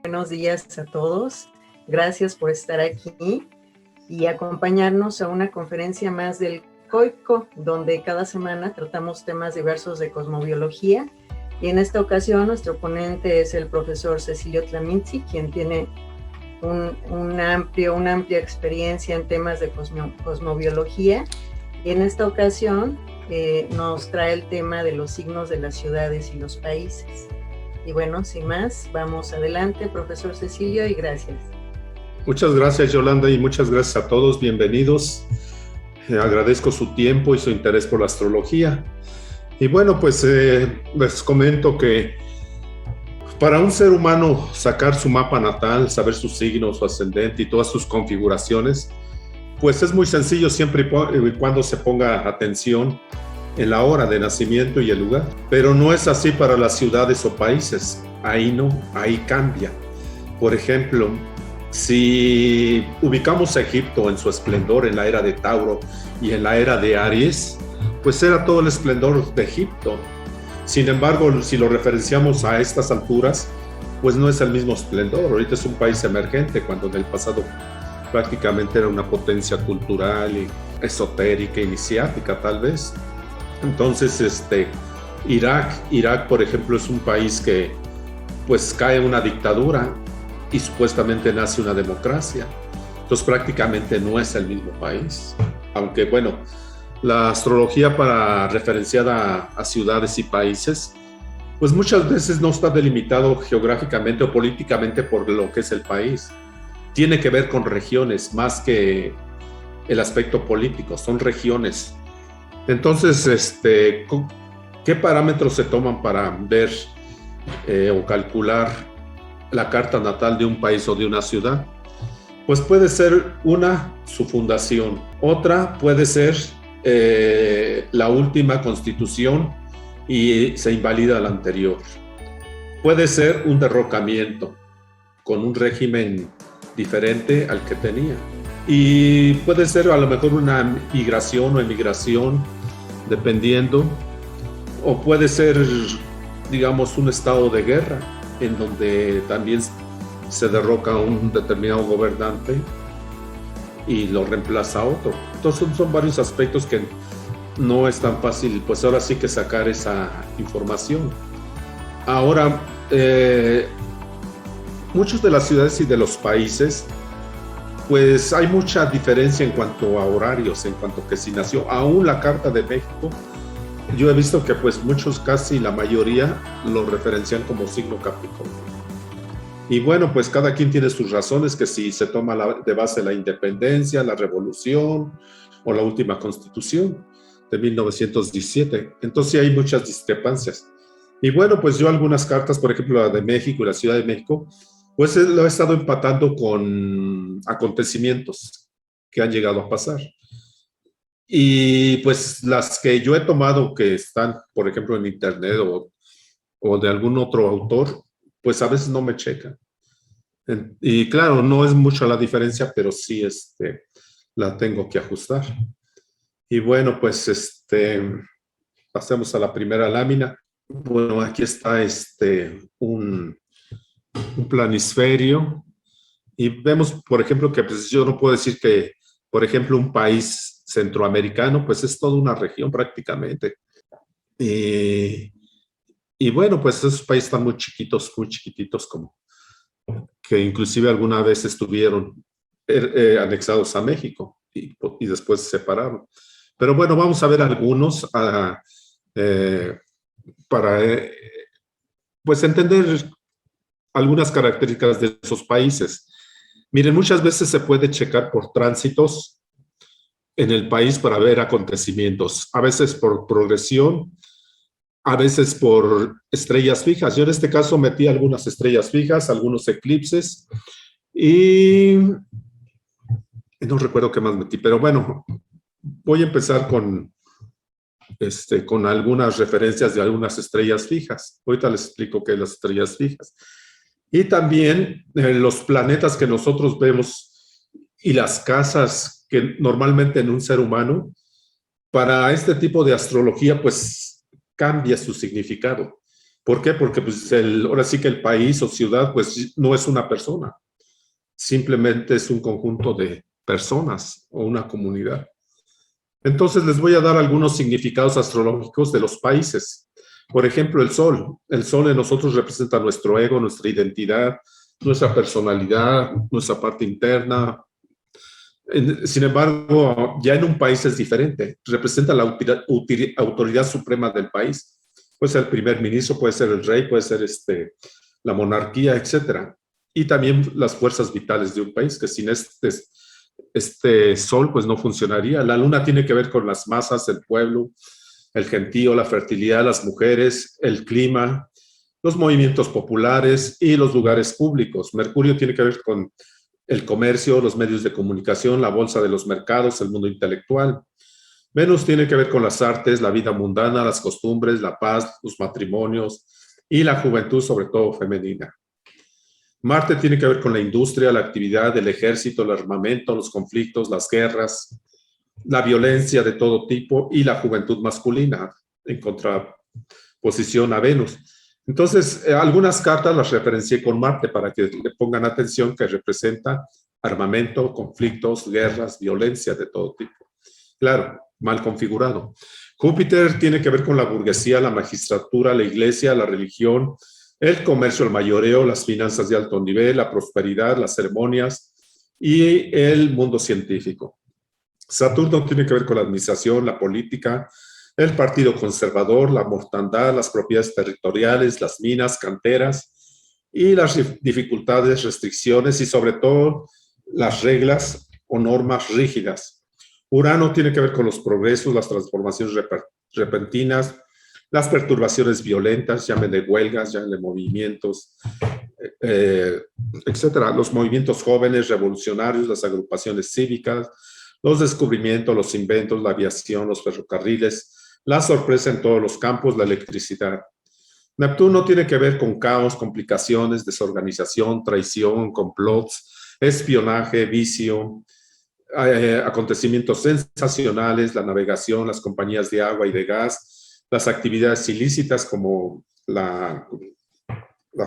buenos días a todos. Gracias por estar aquí y acompañarnos a una conferencia más del COICO, donde cada semana tratamos temas diversos de cosmobiología. Y en esta ocasión nuestro ponente es el profesor Cecilio Tlaminzi, quien tiene una amplia experiencia en temas de cosmobiología. Y en esta ocasión nos trae el tema de los signos de las ciudades y los países. Y bueno, sin más, vamos adelante, profesor Cecilio, y gracias. Muchas gracias, Yolanda, y muchas gracias a todos. Bienvenidos. Agradezco su tiempo y su interés por la astrología. Y bueno, pues les comento que para un ser humano sacar su mapa natal, saber su signo, su ascendente y todas sus configuraciones, pues es muy sencillo siempre y cuando se ponga atención en la hora de nacimiento y el lugar. Pero no es así para las ciudades o países. Ahí no, ahí cambia. Por ejemplo, si ubicamos a Egipto en su esplendor en la era de Tauro y en la era de Aries, pues era todo el esplendor de Egipto. Sin embargo, si lo referenciamos a estas alturas, pues no es el mismo esplendor. Ahorita es un país emergente, cuando en el pasado prácticamente era una potencia cultural y esotérica, iniciática tal vez. Entonces, Irak, por ejemplo, es un país que pues cae una dictadura y supuestamente nace una democracia. Entonces prácticamente no es el mismo país. Aunque bueno, la astrología referenciada a ciudades y países, pues muchas veces no está delimitado geográficamente o políticamente por lo que es el país. Tiene que ver con regiones más que el aspecto político, son regiones. Entonces, ¿qué parámetros se toman para ver o calcular la carta natal de un país o de una ciudad? Pues puede ser su fundación. Otra puede ser la última constitución y se invalida la anterior. Puede ser un derrocamiento con un régimen diferente al que tenía. Y puede ser a lo mejor una migración o emigración, dependiendo. O puede ser, digamos, un estado de guerra, en donde también se derroca un determinado gobernante y lo reemplaza otro. Entonces son varios aspectos que no es tan fácil, pues ahora sí que sacar esa información. Ahora, muchas de las ciudades y de los países, pues hay mucha diferencia en cuanto a horarios, en cuanto a que si nació, aún la Carta de México, yo he visto que pues muchos, casi la mayoría, lo referencian como signo Capricornio. Y bueno, pues cada quien tiene sus razones, que si se toma de base la independencia, la revolución o la última constitución de 1917. Entonces sí hay muchas discrepancias. Y bueno, pues yo algunas cartas, por ejemplo la de México y la Ciudad de México, pues lo he estado empatando con acontecimientos que han llegado a pasar. Y pues las que yo he tomado que están, por ejemplo, en internet o de algún otro autor, pues a veces no me checan. Y claro, no es mucha la diferencia, pero sí la tengo que ajustar. Y bueno, pues pasemos a la primera lámina. Bueno, aquí está un planisferio. Y vemos, por ejemplo, que pues, yo no puedo decir que, por ejemplo, un país centroamericano, pues es toda una región prácticamente. Y bueno, pues esos países están muy chiquititos, como que inclusive alguna vez estuvieron anexados a México y después se separaron. Pero bueno, vamos a ver algunos para pues entender algunas características de esos países. Miren, muchas veces se puede checar por tránsitos en el país para ver acontecimientos, a veces por progresión, a veces por estrellas fijas. Yo en este caso metí algunas estrellas fijas, algunos eclipses y no recuerdo qué más metí, pero bueno, voy a empezar con algunas referencias de algunas estrellas fijas. Ahorita les explico qué es las estrellas fijas. Y también los planetas que nosotros vemos y las casas que normalmente en un ser humano, para este tipo de astrología, pues cambia su significado. ¿Por qué? Porque pues ahora sí que el país o ciudad pues no es una persona, simplemente es un conjunto de personas o una comunidad. Entonces les voy a dar algunos significados astrológicos de los países. Por ejemplo, el sol. El sol en nosotros representa nuestro ego, nuestra identidad, nuestra personalidad, nuestra parte interna. Sin embargo, ya en un país es diferente. Representa la autoridad suprema del país. Puede ser el primer ministro, puede ser el rey, puede ser la monarquía, etcétera. Y también las fuerzas vitales de un país, que sin este sol pues no funcionaría. La luna tiene que ver con las masas, el pueblo, el gentío, la fertilidad, las mujeres, el clima, los movimientos populares y los lugares públicos. Mercurio tiene que ver con el comercio, los medios de comunicación, la bolsa de los mercados, el mundo intelectual. Venus tiene que ver con las artes, la vida mundana, las costumbres, la paz, los matrimonios y la juventud, sobre todo femenina. Marte tiene que ver con la industria, la actividad, el ejército, el armamento, los conflictos, las guerras, la violencia de todo tipo y la juventud masculina, en contraposición a Venus. Entonces, algunas cartas las referencié con Marte para que le pongan atención, que representa armamento, conflictos, guerras, violencia de todo tipo. Claro, mal configurado. Júpiter tiene que ver con la burguesía, la magistratura, la iglesia, la religión, el comercio, el mayoreo, las finanzas de alto nivel, la prosperidad, las ceremonias y el mundo científico. Saturno tiene que ver con la administración, la política, el partido conservador, la mortandad, las propiedades territoriales, las minas, canteras y las dificultades, restricciones y sobre todo las reglas o normas rígidas. Urano tiene que ver con los progresos, las transformaciones repentinas, las perturbaciones violentas, llámenle huelgas, llámenle movimientos, etcétera. Los movimientos jóvenes, revolucionarios, las agrupaciones cívicas, los descubrimientos, los inventos, la aviación, los ferrocarriles, la sorpresa en todos los campos, la electricidad. Neptuno tiene que ver con caos, complicaciones, desorganización, traición, complots, espionaje, vicio, acontecimientos sensacionales, la navegación, las compañías de agua y de gas, las actividades ilícitas como la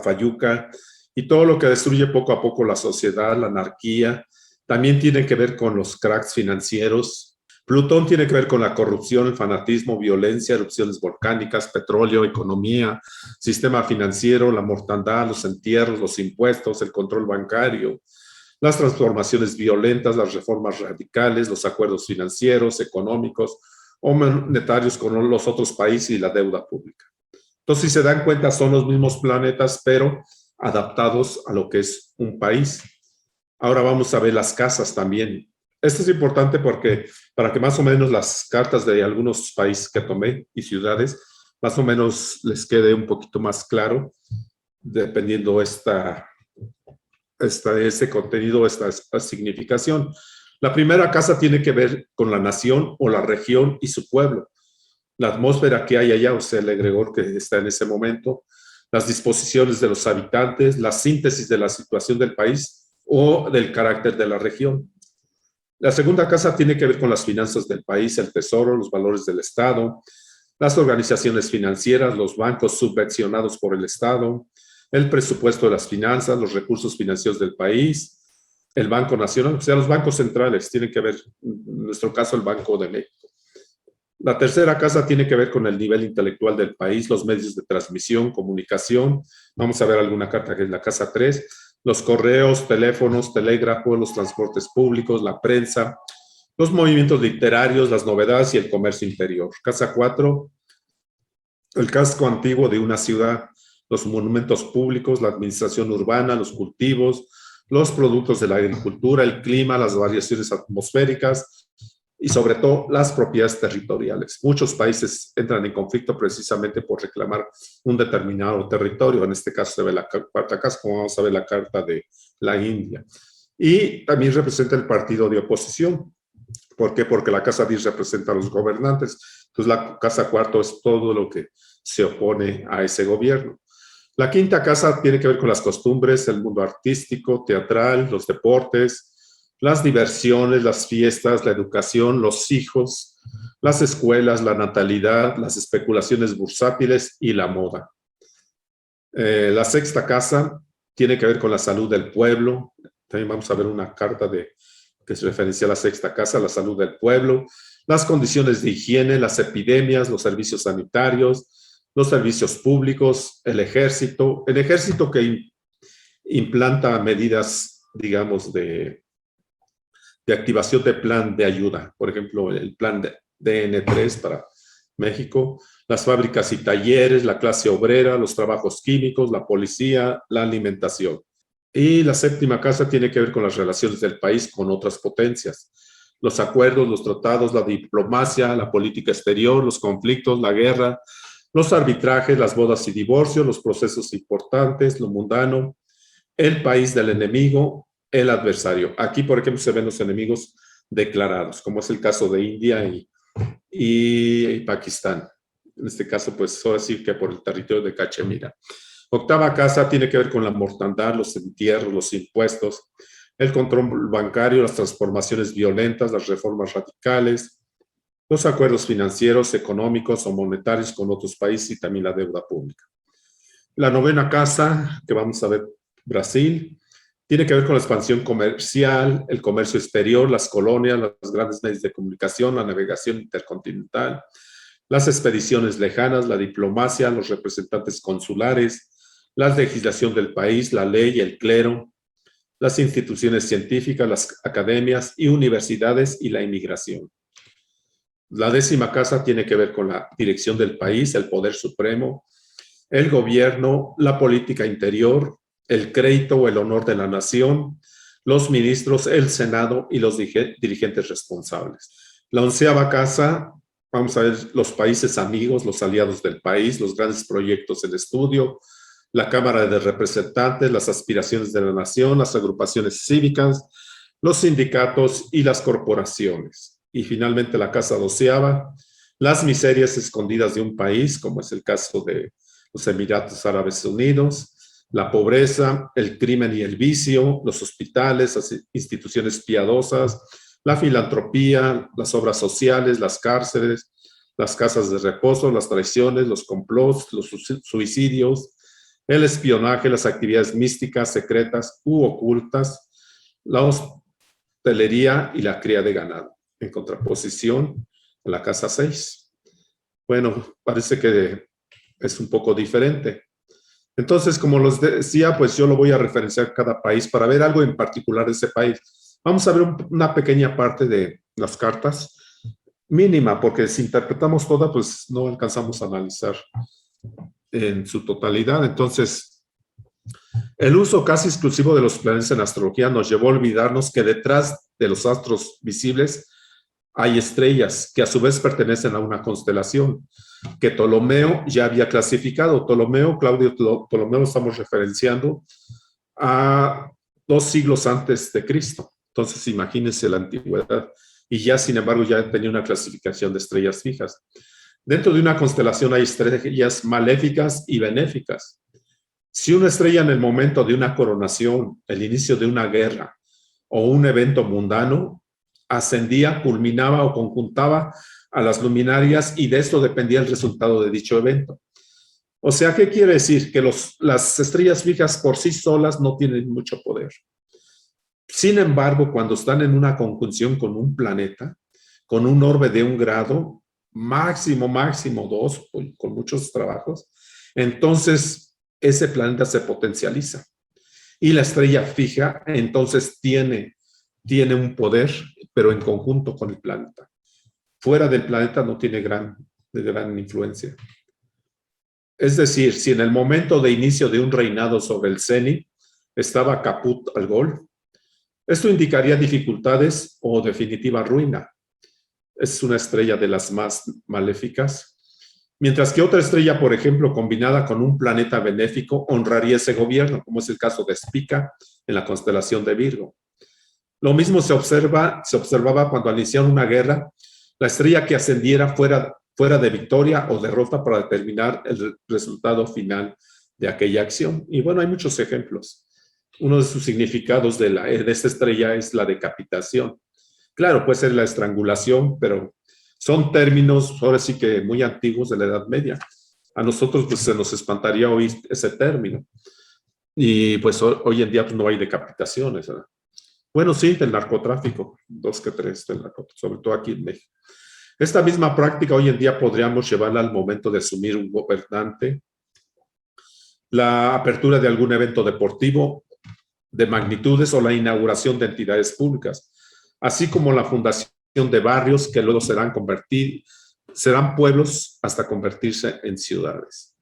fayuca y todo lo que destruye poco a poco la sociedad, la anarquía. También tiene que ver con los cracks financieros. Plutón tiene que ver con la corrupción, el fanatismo, violencia, erupciones volcánicas, petróleo, economía, sistema financiero, la mortandad, los entierros, los impuestos, el control bancario, las transformaciones violentas, las reformas radicales, los acuerdos financieros, económicos o monetarios con los otros países y la deuda pública. Entonces, si se dan cuenta, son los mismos planetas, pero adaptados a lo que es un país. Ahora vamos a ver las casas también. Esto es importante porque para que más o menos las cartas de algunos países que tomé y ciudades, más o menos les quede un poquito más claro, dependiendo ese contenido, esta significación. La primera casa tiene que ver con la nación o la región y su pueblo. La atmósfera que hay allá, o sea, el egregor que está en ese momento, las disposiciones de los habitantes, la síntesis de la situación del país o del carácter de la región. La segunda casa tiene que ver con las finanzas del país, el tesoro, los valores del Estado, las organizaciones financieras, los bancos subvencionados por el Estado, el presupuesto de las finanzas, los recursos financieros del país, el Banco Nacional, o sea, los bancos centrales tienen que ver, en nuestro caso, el Banco de México. La tercera casa tiene que ver con el nivel intelectual del país, los medios de transmisión, comunicación. Vamos a ver alguna carta que es la casa 3, los correos, teléfonos, telégrafos, los transportes públicos, la prensa, los movimientos literarios, las novedades y el comercio interior. Casa 4, el casco antiguo de una ciudad, los monumentos públicos, la administración urbana, los cultivos, los productos de la agricultura, el clima, las variaciones atmosféricas y sobre todo las propiedades territoriales. Muchos países entran en conflicto precisamente por reclamar un determinado territorio. En este caso se ve la cuarta casa, como vamos a ver la carta de la India. Y también representa el partido de oposición. ¿Por qué? Porque la casa 10 representa a los gobernantes. Entonces la casa 4 es todo lo que se opone a ese gobierno. La quinta casa tiene que ver con las costumbres, el mundo artístico, teatral, los deportes, las diversiones, las fiestas, la educación, los hijos, las escuelas, la natalidad, las especulaciones bursátiles y la moda. La sexta casa tiene que ver con la salud del pueblo. También vamos a ver una carta que se referencia a la sexta casa, la salud del pueblo, las condiciones de higiene, las epidemias, los servicios sanitarios, los servicios públicos, el ejército que implanta medidas, digamos, de activación de plan de ayuda, por ejemplo, el plan de DN3 para México, las fábricas y talleres, la clase obrera, los trabajos químicos, la policía, la alimentación. Y la séptima casa tiene que ver con las relaciones del país con otras potencias, los acuerdos, los tratados, la diplomacia, la política exterior, los conflictos, la guerra, los arbitrajes, las bodas y divorcios, los procesos importantes, lo mundano, el país del enemigo, el adversario. Aquí, por ejemplo, se ven los enemigos declarados, como es el caso de India y Pakistán. En este caso, pues, ahora sí que por el territorio de Cachemira. Octava casa tiene que ver con la mortandad, los entierros, los impuestos, el control bancario, las transformaciones violentas, las reformas radicales, los acuerdos financieros, económicos o monetarios con otros países y también la deuda pública. La novena casa, que vamos a ver, Brasil, tiene que ver con la expansión comercial, el comercio exterior, las colonias, los grandes medios de comunicación, la navegación intercontinental, las expediciones lejanas, la diplomacia, los representantes consulares, la legislación del país, la ley, el clero, las instituciones científicas, las academias y universidades y la inmigración. La décima casa tiene que ver con la dirección del país, el poder supremo, el gobierno, la política interior, el crédito o el honor de la nación, los ministros, el Senado y los dirigentes responsables. La onceava casa, vamos a ver los países amigos, los aliados del país, los grandes proyectos en estudio, la Cámara de Representantes, las aspiraciones de la nación, las agrupaciones cívicas, los sindicatos y las corporaciones. Y finalmente la casa doceava, las miserias escondidas de un país, como es el caso de los Emiratos Árabes Unidos, la pobreza, el crimen y el vicio, los hospitales, las instituciones piadosas, la filantropía, las obras sociales, las cárceles, las casas de reposo, las traiciones, los complots, los suicidios, el espionaje, las actividades místicas, secretas u ocultas, la hostelería y la cría de ganado, en contraposición a la casa 6. Bueno, parece que es un poco diferente. Entonces, como les decía, pues yo lo voy a referenciar cada país para ver algo en particular de ese país. Vamos a ver una pequeña parte de las cartas, mínima, porque si interpretamos toda, pues no alcanzamos a analizar en su totalidad. Entonces, el uso casi exclusivo de los planetas en astrología nos llevó a olvidarnos que detrás de los astros visibles hay estrellas que a su vez pertenecen a una constelación que Ptolomeo ya había clasificado. Claudio Ptolomeo, estamos referenciando a 2 siglos antes de Cristo. Entonces, imagínense la antigüedad. Y ya, sin embargo, ya tenía una clasificación de estrellas fijas. Dentro de una constelación hay estrellas maléficas y benéficas. Si una estrella en el momento de una coronación, el inicio de una guerra o un evento mundano, ascendía, culminaba o conjuntaba a las luminarias y de esto dependía el resultado de dicho evento. O sea, ¿qué quiere decir? Que las estrellas fijas por sí solas no tienen mucho poder. Sin embargo, cuando están en una conjunción con un planeta, con un orbe de 1 grado, máximo 2, con muchos trabajos, entonces ese planeta se potencializa. Y la estrella fija entonces tiene un poder, pero en conjunto con el planeta. Fuera del planeta no tiene gran influencia. Es decir, si en el momento de inicio de un reinado sobre el cenit estaba caput al gol, esto indicaría dificultades o definitiva ruina. Es una estrella de las más maléficas. Mientras que otra estrella, por ejemplo, combinada con un planeta benéfico, honraría ese gobierno, como es el caso de Spica en la constelación de Virgo. Lo mismo se observaba cuando al iniciar una guerra, la estrella que ascendiera fuera de victoria o derrota para determinar el resultado final de aquella acción. Y bueno, hay muchos ejemplos. Uno de sus significados de esta estrella es la decapitación. Claro, puede ser la estrangulación, pero son términos ahora sí que muy antiguos de la Edad Media. A nosotros pues se nos espantaría oír ese término. Y pues hoy en día pues, no hay decapitaciones, ¿verdad? Bueno, sí, del narcotráfico, 2 que 3 del narcotráfico, sobre todo aquí en México. Esta misma práctica hoy en día podríamos llevarla al momento de asumir un gobernante, la apertura de algún evento deportivo de magnitudes o la inauguración de entidades públicas, así como la fundación de barrios que luego serán pueblos hasta convertirse en ciudades.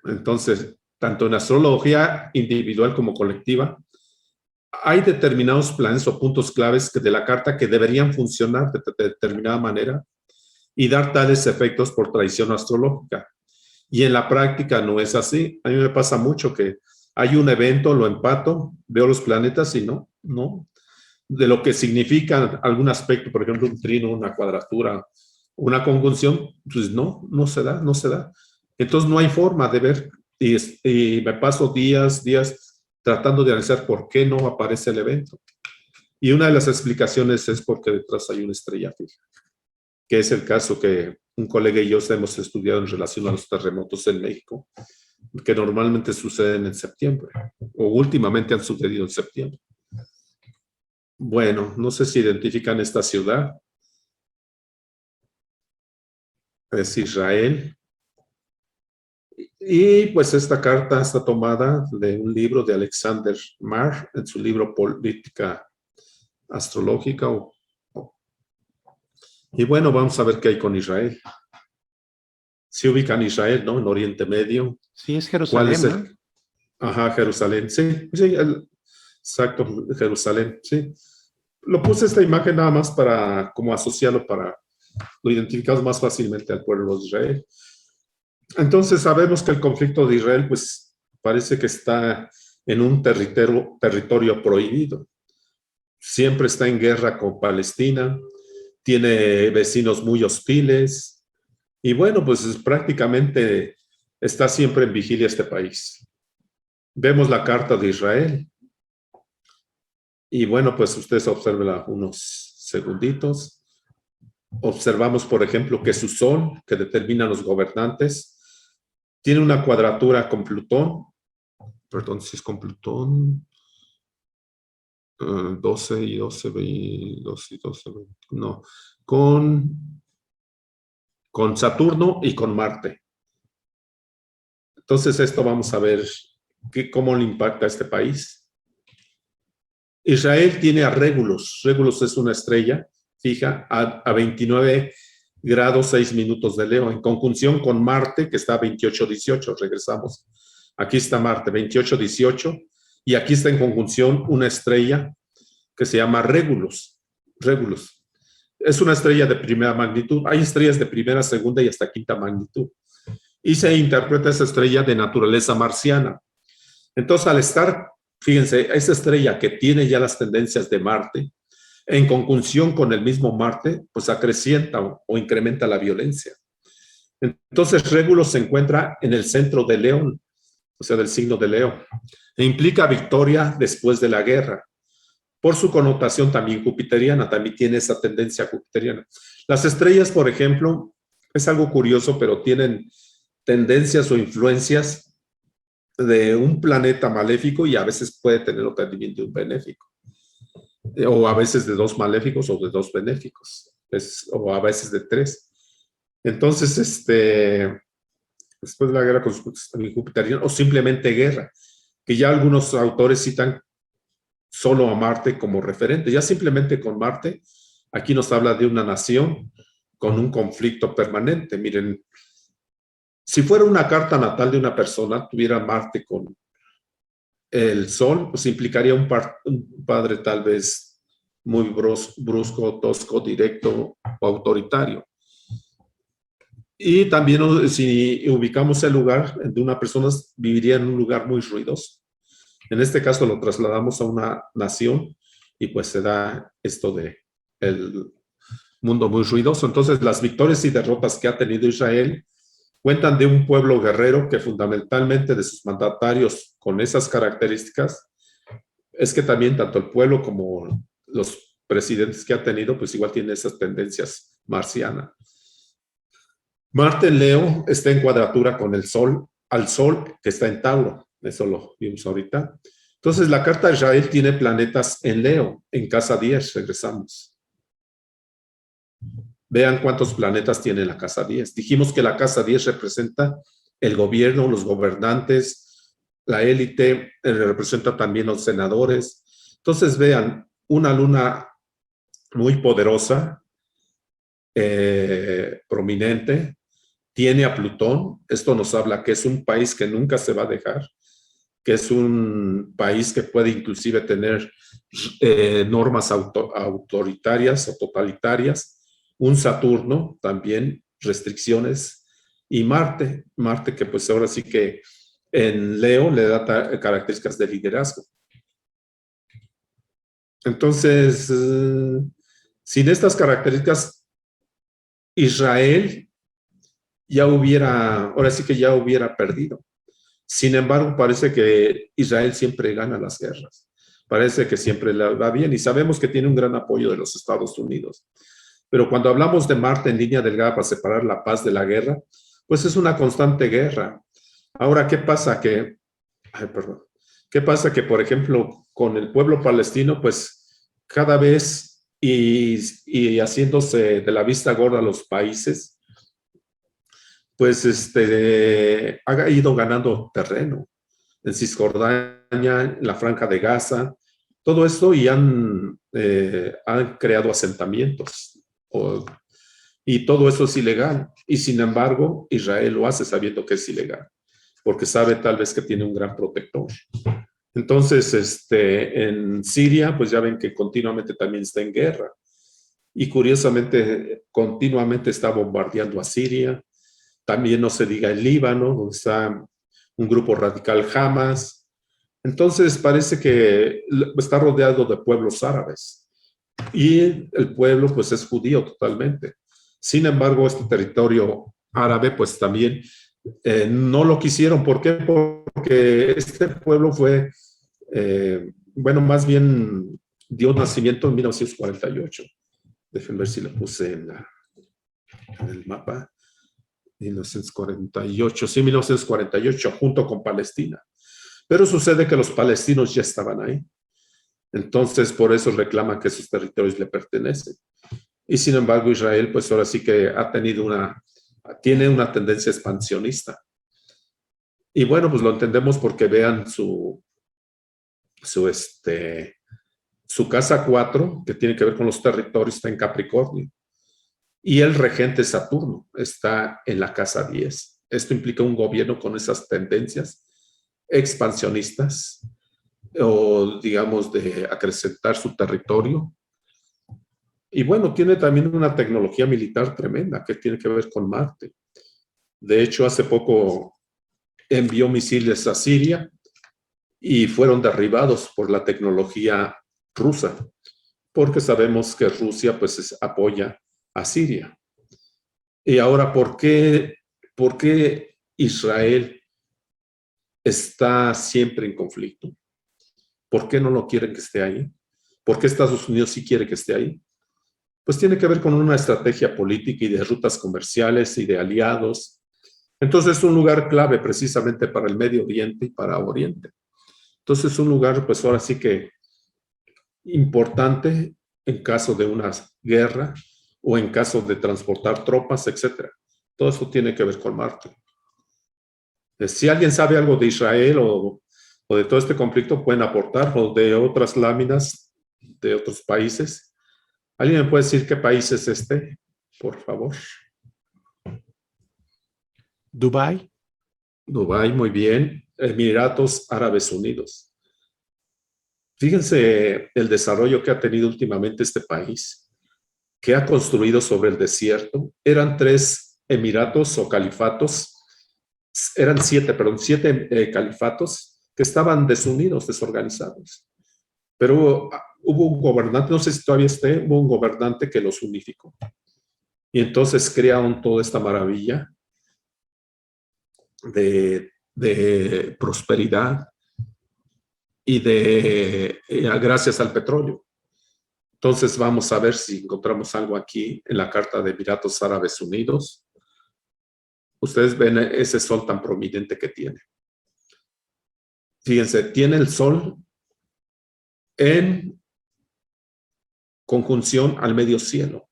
Entonces, tanto en astrología individual como colectiva, hay determinados planes o puntos claves de la carta que deberían funcionar de determinada manera y dar tales efectos por tradición astrológica. Y en la práctica no es así. A mí me pasa mucho que hay un evento, lo empato, veo los planetas y no. De lo que significa algún aspecto, por ejemplo, un trino, una cuadratura, una conjunción, pues no se da. Entonces no hay forma de ver y me paso días tratando de analizar por qué no aparece el evento. Y una de las explicaciones es porque detrás hay una estrella fija, que es el caso que un colega y yo hemos estudiado en relación a los terremotos en México, que normalmente suceden en septiembre, o últimamente han sucedido en septiembre. Bueno, no sé si identifican esta ciudad. Es Israel. Y pues esta carta está tomada de un libro de Alexander Marr, en su libro Política Astrológica. Y bueno, vamos a ver qué hay con Israel. Se ubica en Israel, ¿no? En Oriente Medio. Sí, es Jerusalén, ¿Cuál es ¿no? Ajá, Jerusalén, sí, exacto, Jerusalén, sí. Lo puse esta imagen nada más para, como asociarlo para, lo identificamos más fácilmente al pueblo de Israel. Entonces sabemos que el conflicto de Israel, pues, parece que está en un territorio prohibido. Siempre está en guerra con Palestina, tiene vecinos muy hostiles, y bueno, pues prácticamente está siempre en vigilia este país. Vemos la carta de Israel. Y bueno, pues ustedes observen unos segunditos. Observamos, por ejemplo, que su sol, que determina los gobernantes, tiene una cuadratura con Plutón. Perdón, si es con Plutón. 12 y 12, 12 y 12, 20, no. Con Saturno y con Marte. Entonces esto vamos a ver cómo le impacta a este país. Israel tiene a Regulus. Regulus es una estrella fija a 29 grados 6 minutos de Leo, en conjunción con Marte, que está a 28-18. Regresamos. Aquí está Marte, 28-18. Y aquí está en conjunción una estrella que se llama Regulus. Regulus. Es una estrella de primera magnitud. Hay estrellas de primera, segunda y hasta quinta magnitud. Y se interpreta esa estrella de naturaleza marciana. Entonces, al estar, fíjense, esa estrella que tiene ya las tendencias de Marte, en conjunción con el mismo Marte, pues acrecienta o incrementa la violencia. Entonces, Regulus se encuentra en el centro de León, o sea, del signo de Leo, e implica victoria después de la guerra. Por su connotación también jupiteriana, también tiene esa tendencia jupiteriana. Las estrellas, por ejemplo, es algo curioso, pero tienen tendencias o influencias de un planeta maléfico y a veces puede tener también de un benéfico. O a veces de dos maléficos o de dos benéficos, o a veces de tres. Entonces, después de la guerra con Júpiter, o simplemente guerra, que ya algunos autores citan solo a Marte como referente. Ya simplemente con Marte, aquí nos habla de una nación con un conflicto permanente. Miren, si fuera una carta natal de una persona, tuviera Marte con el Sol, pues implicaría un padre tal vez muy brusco, tosco, directo o autoritario. Y también si ubicamos el lugar de una persona, viviría en un lugar muy ruidoso. En este caso lo trasladamos a una nación y pues se da esto de el mundo muy ruidoso. Entonces las victorias y derrotas que ha tenido Israel cuentan de un pueblo guerrero que fundamentalmente de sus mandatarios con esas características es que también tanto el pueblo como los presidentes que ha tenido pues igual tienen esas tendencias marcianas. Marte en Leo está en cuadratura con el Sol, al Sol que está en Tauro. Eso lo vimos ahorita. Entonces, la carta de Israel tiene planetas en Leo, en casa 10. Regresamos. Vean cuántos planetas tiene la casa 10. Dijimos que la casa 10 representa el gobierno, los gobernantes, la élite, representa también los senadores. Entonces, vean, una luna muy poderosa, prominente, tiene a Plutón. Esto nos habla que es un país que nunca se va a dejar, que es un país que puede inclusive tener normas autoritarias o totalitarias. Un Saturno también, restricciones. Y Marte que pues ahora sí que en Leo le da características de liderazgo. Entonces, sin estas características, Israel ahora sí que ya hubiera perdido. Sin embargo, parece que Israel siempre gana las guerras. Parece que siempre le va bien y sabemos que tiene un gran apoyo de los Estados Unidos. Pero cuando hablamos de Marte en línea delgada para separar la paz de la guerra, pues es una constante guerra. Ahora, ¿qué pasa? ¿Qué pasa? Que, por ejemplo, con el pueblo palestino, pues cada vez y haciéndose de la vista gorda a los países, pues ha ido ganando terreno en Cisjordania, en la Franja de Gaza, todo esto, y han creado asentamientos. Y todo eso es ilegal. Y sin embargo, Israel lo hace sabiendo que es ilegal, porque sabe tal vez que tiene un gran protector. Entonces, en Siria, pues ya ven que continuamente también está en guerra. Y curiosamente, continuamente está bombardeando a Siria. También no se diga el Líbano, donde está un grupo radical Hamas. Entonces parece que está rodeado de pueblos árabes. Y el pueblo pues es judío totalmente. Sin embargo, este territorio árabe pues también no lo quisieron. ¿Por qué? Porque este pueblo fue, bueno, más bien dio nacimiento en 1948. Déjenme ver si lo puse en el mapa. 1948, sí, 1948, junto con Palestina. Pero sucede que los palestinos ya estaban ahí. Entonces, por eso reclaman que esos territorios le pertenecen. Y sin embargo, Israel, pues ahora sí que tiene una tendencia expansionista. Y bueno, pues lo entendemos porque vean su casa 4, que tiene que ver con los territorios, está en Capricornio. Y el regente Saturno está en la casa 10. Esto implica un gobierno con esas tendencias expansionistas o, digamos, de acrecentar su territorio. Y bueno, tiene también una tecnología militar tremenda que tiene que ver con Marte. De hecho, hace poco envió misiles a Siria y fueron derribados por la tecnología rusa, porque sabemos que Rusia pues apoya a Siria. Y ahora, ¿por qué Israel está siempre en conflicto? ¿Por qué no lo quieren que esté ahí? ¿Por qué Estados Unidos sí quiere que esté ahí? Pues tiene que ver con una estrategia política y de rutas comerciales y de aliados. Entonces es un lugar clave precisamente para el Medio Oriente y para Oriente. Entonces es un lugar, pues ahora sí que importante en caso de una guerra o en caso de transportar tropas, etc. Todo eso tiene que ver con Marte. Si alguien sabe algo de Israel o de todo este conflicto, pueden aportar, o de otras láminas de otros países. ¿Alguien me puede decir qué país es este, por favor? Dubái. Dubái, muy bien. Emiratos Árabes Unidos. Fíjense el desarrollo que ha tenido últimamente este país, que ha construido sobre el desierto. Eran 3 emiratos o califatos, eran 7 califatos que estaban desunidos, desorganizados. Pero hubo un gobernante, no sé si todavía hubo un gobernante que los unificó. Y entonces crearon toda esta maravilla de prosperidad y gracias al petróleo. Entonces vamos a ver si encontramos algo aquí en la carta de Emiratos Árabes Unidos. ustedes ven ese Sol tan prominente que tiene. Fíjense, tiene el Sol en conjunción al medio cielo.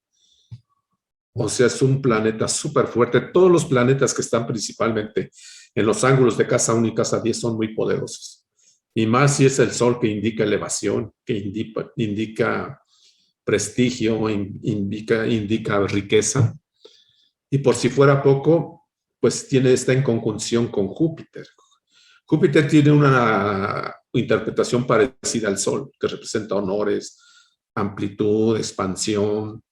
O sea, es un planeta súper fuerte. Todos los planetas que están principalmente en los ángulos de casa 1 y casa 10 son muy poderosos. Y más si es el Sol que indica elevación, que indica prestigio, indica riqueza. Y por si fuera poco, pues está en conjunción con Júpiter. Júpiter tiene una interpretación parecida al Sol, que representa honores, amplitud, expansión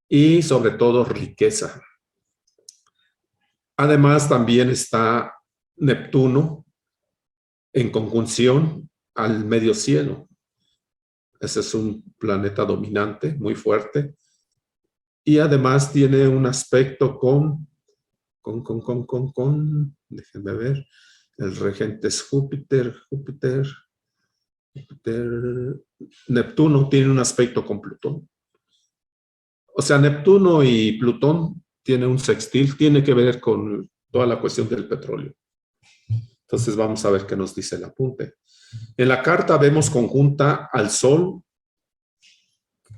y sobre todo riqueza. Además, también está Neptuno en conjunción al medio cielo. Ese es un planeta dominante, muy fuerte. Y además tiene un aspecto déjenme ver, el regente es Júpiter. Neptuno tiene un aspecto con Plutón. O sea, Neptuno y Plutón tienen un sextil, tiene que ver con toda la cuestión del petróleo. Entonces vamos a ver qué nos dice el apunte. En la carta vemos conjunta al Sol.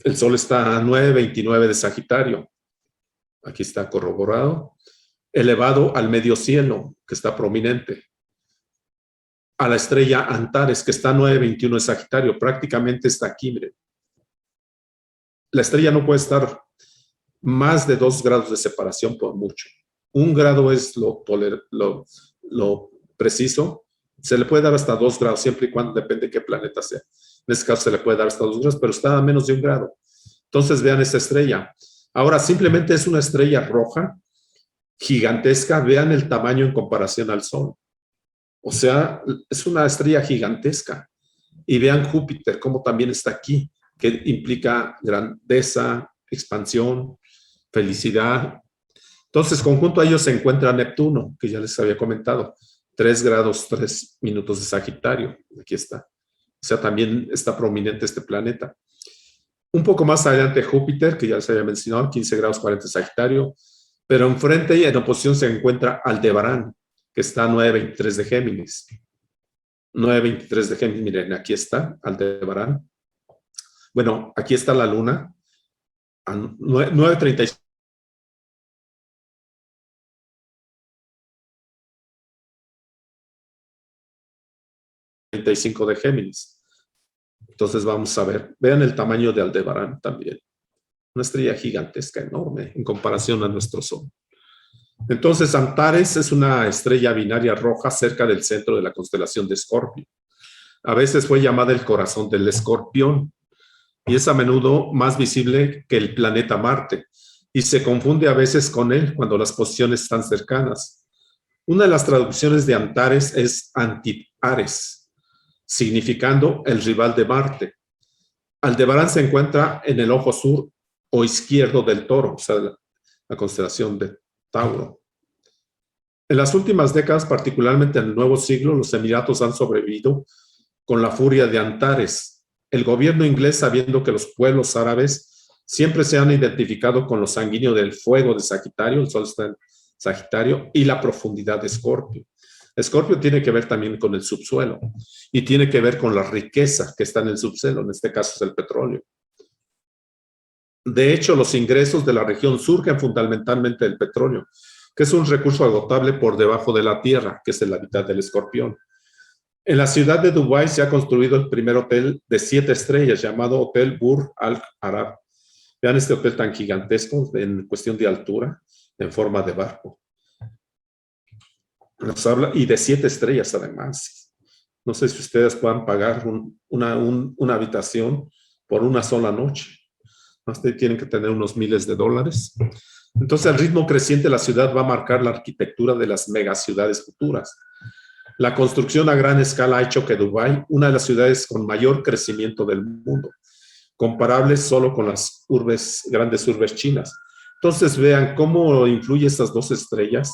El Sol está a 9:29 de Sagitario. Aquí está corroborado. Elevado al medio cielo, que está prominente. A la estrella Antares, que está a 9:21 de Sagitario. Prácticamente está aquí, miren. La estrella no puede estar más de 2 grados de separación por mucho. 1 grado es lo preciso. Se le puede dar hasta 2 grados, siempre y cuando depende de qué planeta sea. En este caso se le puede dar hasta 2 grados, pero está a menos de 1 grado. Entonces vean esta estrella. Ahora simplemente es una estrella roja, gigantesca. Vean el tamaño en comparación al Sol. O sea, es una estrella gigantesca. Y vean Júpiter, cómo también está aquí, que implica grandeza, expansión, felicidad. Entonces, conjunto a ellos se encuentra Neptuno, que ya les había comentado, 3 grados 3 minutos de Sagitario. Aquí está. O sea, también está prominente este planeta. Un poco más adelante Júpiter, que ya les había mencionado, 15 grados 40 de Sagitario, pero enfrente y en oposición se encuentra Aldebarán, que está a 9:23 de Géminis. 9:23 de Géminis, miren, aquí está Aldebarán. Bueno, aquí está la Luna, a 9:35 de Géminis. Entonces vamos a ver, vean el tamaño de Aldebarán también. Una estrella gigantesca, enorme, en comparación a nuestro Sol. Entonces Antares es una estrella binaria roja cerca del centro de la constelación de Escorpio. A veces fue llamada el corazón del escorpión y es a menudo más visible que el planeta Marte y se confunde a veces con él cuando las posiciones están cercanas. Una de las traducciones de Antares es Anti-Ares, significando el rival de Marte. Aldebarán se encuentra en el ojo sur o izquierdo del Toro, o sea, la constelación de Tauro. En las últimas décadas, particularmente en el nuevo siglo, los Emiratos han sobrevivido con la furia de Antares. El gobierno inglés, sabiendo que los pueblos árabes siempre se han identificado con lo sanguíneo del fuego de Sagitario, el Sol está en Sagitario, y la profundidad de Escorpio. Escorpio tiene que ver también con el subsuelo y tiene que ver con la riqueza que está en el subsuelo, en este caso es el petróleo. De hecho, los ingresos de la región surgen fundamentalmente del petróleo, que es un recurso agotable por debajo de la tierra, que es el hábitat del escorpión. En la ciudad de Dubái se ha construido el primer hotel de 7 estrellas, llamado Hotel Burj Al Arab. Vean este hotel tan gigantesco en cuestión de altura, en forma de barco. Nos habla, y de 7 estrellas además. No sé si ustedes puedan pagar una habitación por una sola noche. Ustedes tienen que tener unos miles de dólares. Entonces, el ritmo creciente de la ciudad va a marcar la arquitectura de las megaciudades futuras. La construcción a gran escala ha hecho que Dubái, una de las ciudades con mayor crecimiento del mundo, comparable solo con las grandes urbes chinas. Entonces, vean cómo influye estas 2 estrellas.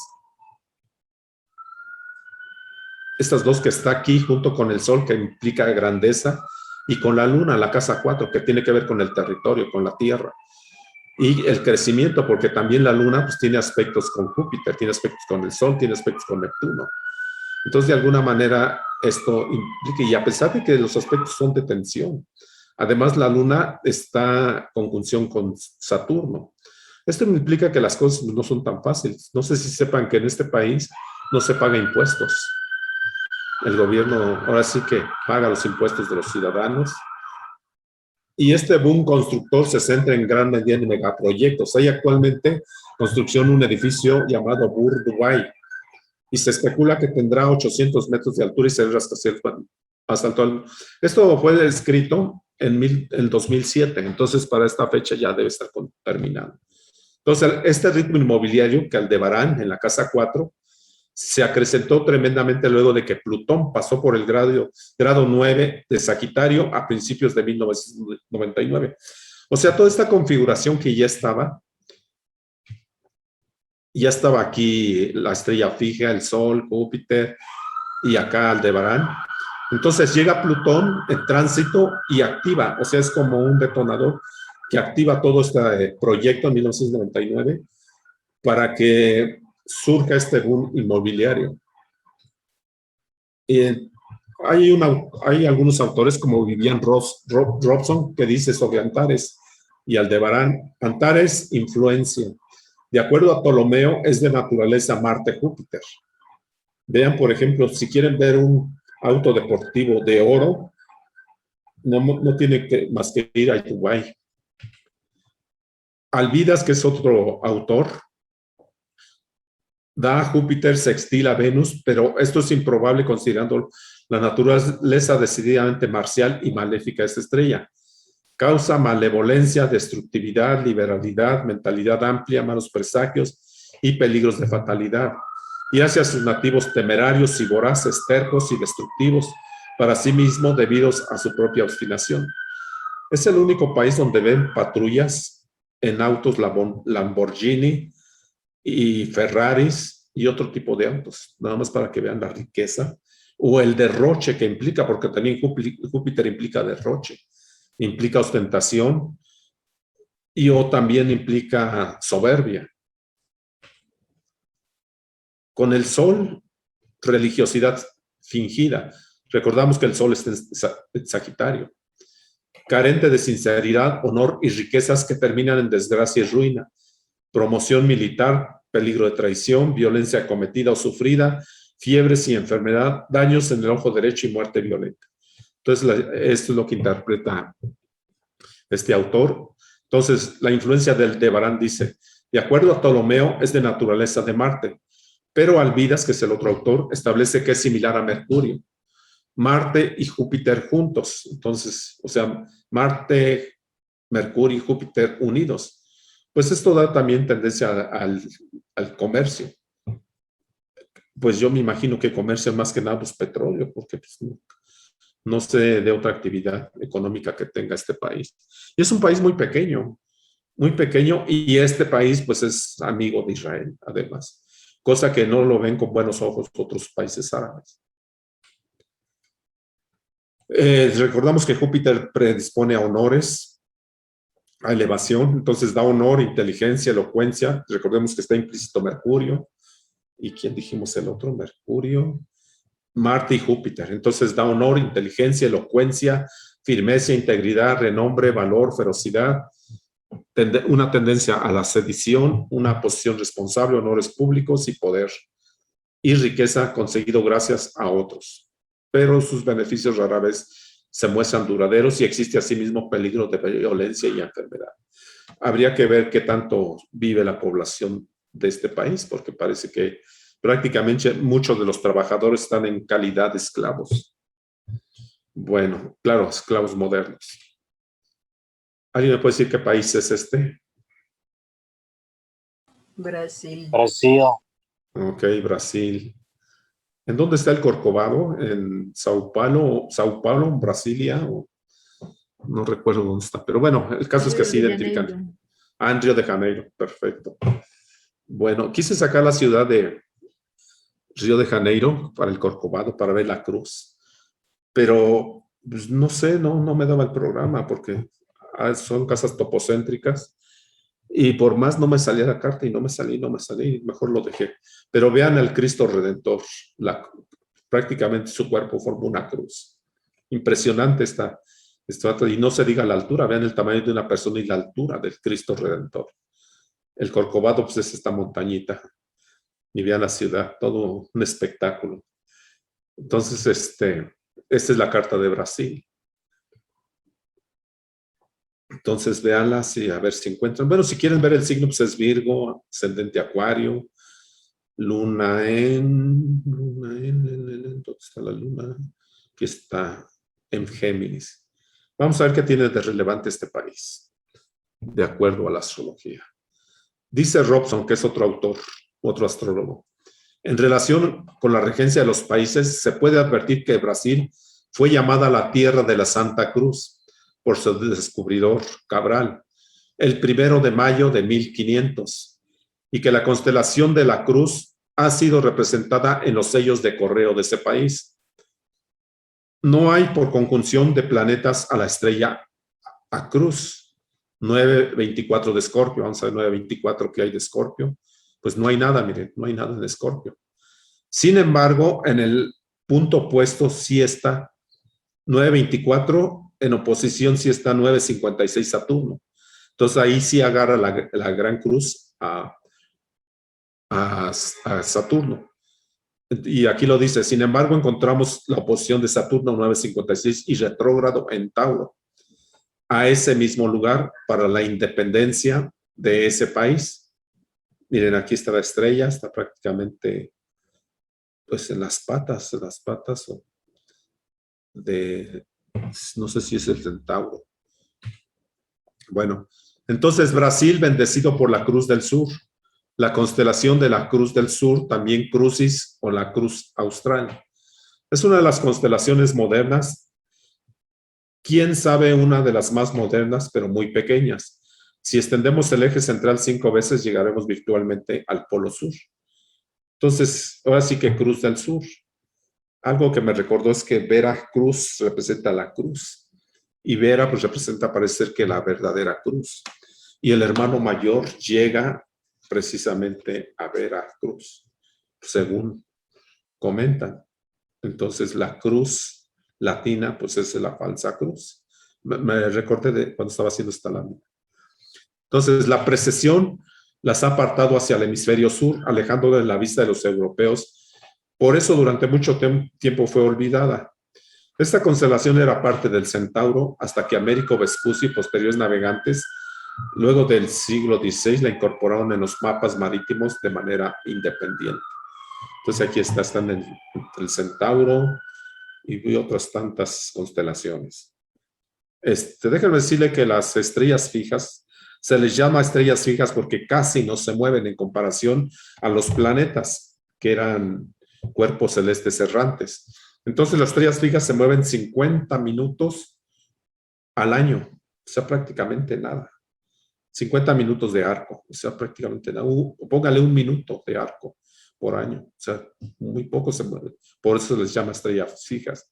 Estas 2 que está aquí junto con el Sol, que implica grandeza, y con la Luna, la casa 4, que tiene que ver con el territorio, con la Tierra. y el crecimiento, porque también la Luna pues tiene aspectos con Júpiter, tiene aspectos con el Sol, tiene aspectos con Neptuno. Entonces, de alguna manera, esto implica, y a pesar de que los aspectos son de tensión, además la Luna está en conjunción con Saturno. Esto implica que las cosas no son tan fáciles. No sé si sepan que en este país no se paga impuestos. El gobierno ahora sí que paga los impuestos de los ciudadanos. Y este boom constructor se centra en gran medida en megaproyectos. Hay actualmente construcción de un edificio llamado Bur Dubai y se especula que tendrá 800 metros de altura y será rascacielos más alto. Esto fue escrito en el 2007, entonces para esta fecha ya debe estar terminado. Entonces, este ritmo inmobiliario que Aldebarán en la casa 4 se acrecentó tremendamente luego de que Plutón pasó por el grado 9 de Sagitario a principios de 1999. O sea, toda esta configuración que ya estaba aquí la estrella fija, el Sol, Júpiter y acá Aldebarán. Entonces llega Plutón en tránsito y activa, o sea, es como un detonador que activa todo este proyecto en 1999 para que surja este boom inmobiliario. Hay algunos autores como Vivian Robson que dice sobre Antares y Aldebarán, Antares, influencia. De acuerdo a Ptolomeo, es de naturaleza Marte-Júpiter. Vean, por ejemplo, si quieren ver un auto deportivo de oro, no tiene más que ir a Dubái. Alvidas, que es otro autor, da a Júpiter sextil a Venus, pero esto es improbable considerando la naturaleza decididamente marcial y maléfica de esta estrella. Causa malevolencia, destructividad, liberalidad, mentalidad amplia, malos presagios y peligros de fatalidad. Y hace a sus nativos temerarios y voraces, tercos y destructivos para sí mismos debido a su propia obstinación. Es el único país donde ven patrullas en autos Lamborghini y Ferraris y otro tipo de autos, nada más para que vean la riqueza o el derroche que implica, porque también Júpiter implica derroche, implica ostentación o también implica soberbia. Con el Sol, religiosidad fingida. Recordamos que el Sol está en Sagitario. Carente de sinceridad, honor y riquezas que terminan en desgracia y ruina. Promoción militar, peligro de traición, violencia cometida o sufrida, fiebres y enfermedad, daños en el ojo derecho y muerte violenta. Entonces, esto es lo que interpreta este autor. Entonces, la influencia del Aldebarán dice, de acuerdo a Ptolomeo, es de naturaleza de Marte, pero Alvidas, que es el otro autor, establece que es similar a Mercurio. Marte y Júpiter juntos. Entonces, o sea, Marte, Mercurio y Júpiter unidos. Pues esto da también tendencia al comercio. Pues yo me imagino que comercio más que nada es petróleo, porque pues, no sé de otra actividad económica que tenga este país. Y es un país muy pequeño, y este país pues es amigo de Israel, además. Cosa que no lo ven con buenos ojos otros países árabes. Recordamos que Júpiter predispone a honores, a elevación, entonces da honor, inteligencia, elocuencia. Recordemos que está implícito Mercurio. ¿Y quién dijimos el otro? Mercurio, Marte y Júpiter. Entonces da honor, inteligencia, elocuencia, firmeza, integridad, renombre, valor, ferocidad, una tendencia a la sedición, una posición responsable, honores públicos y poder. Y riqueza conseguido gracias a otros. Pero sus beneficios rara vez se muestran duraderos y existe asimismo peligro de violencia y enfermedad. Habría que ver qué tanto vive la población de este país, porque parece que prácticamente muchos de los trabajadores están en calidad de esclavos. Bueno, claro, esclavos modernos. ¿Alguien me puede decir qué país es este? Brasil. Brasil. Ok, Brasil. ¿En dónde está el Corcovado? ¿En Sao Paulo, Brasilia? No recuerdo dónde está, pero bueno, el caso es que así identifican. Ah, en Río de Janeiro, perfecto. Bueno, quise sacar la ciudad de Río de Janeiro para el Corcovado, para ver la cruz, pero pues, no sé, no me daba el programa porque son casas topocéntricas Y por más no me salía la carta y no me salí, mejor lo dejé. Pero vean el Cristo Redentor, prácticamente su cuerpo forma una cruz. Impresionante esta estatua, y no se diga la altura, vean el tamaño de una persona y la altura del Cristo Redentor. El Corcovado pues es esta montañita, y vean la ciudad, todo un espectáculo. Entonces, esta es la carta de Brasil. Entonces, véanlas y a ver si encuentran. Bueno, si quieren ver el signo, pues es Virgo, ascendente Acuario, luna en, ¿dónde está la luna? Aquí está en Géminis. Vamos a ver qué tiene de relevante este país, de acuerdo a la astrología. Dice Robson, que es otro autor, otro astrólogo. En relación con la regencia de los países, se puede advertir que Brasil fue llamada la tierra de la Santa Cruz por su descubridor Cabral, el 1 de mayo de 1500, y que la constelación de la Cruz ha sido representada en los sellos de correo de ese país. No hay por conjunción de planetas a la estrella a Cruz. 924 de Escorpio, vamos a ver 924 que hay de Escorpio, pues no hay nada, miren, no hay nada en Escorpio. Sin embargo, en el punto opuesto sí está 924, en oposición sí está 956 Saturno. Entonces ahí sí agarra la gran cruz a Saturno. Y aquí lo dice, sin embargo, encontramos la oposición de Saturno 956 y retrógrado en Tauro a ese mismo lugar para la independencia de ese país. Miren, aquí está la estrella, está prácticamente pues en las patas de, no sé si es el Centauro. Bueno, entonces Brasil bendecido por la Cruz del Sur, la constelación de la Cruz del Sur, también Crucis o la Cruz Austral. Es una de las constelaciones modernas, quién sabe una de las más modernas, pero muy pequeñas. Si extendemos el eje central 5 veces, llegaremos virtualmente al Polo Sur. Entonces, ahora sí que Cruz del Sur. Algo que me recordó es que Vera Cruz representa la cruz. Y Vera, pues representa, parece ser que la verdadera cruz. Y el hermano mayor llega precisamente a Vera Cruz, según comentan. Entonces, la cruz latina, pues es la falsa cruz. Me recordé de cuando estaba haciendo esta lámina. Entonces, la precesión las ha apartado hacia el hemisferio sur, alejando de la vista de los europeos. Por eso, durante mucho tiempo fue olvidada. Esta constelación era parte del Centauro hasta que Américo Vespucci y posteriores navegantes, luego del siglo XVI, la incorporaron en los mapas marítimos de manera independiente. Entonces, aquí están entre el Centauro y otras tantas constelaciones. Déjenme decirle que las estrellas fijas se les llama estrellas fijas porque casi no se mueven en comparación a los planetas, que eran cuerpos celestes errantes. Entonces las estrellas fijas se mueven 50 minutos al año, o sea, prácticamente nada. 50 minutos de arco, o sea, prácticamente nada. Póngale 1 minuto de arco por año, o sea, muy poco se mueven. Por eso se les llama estrellas fijas.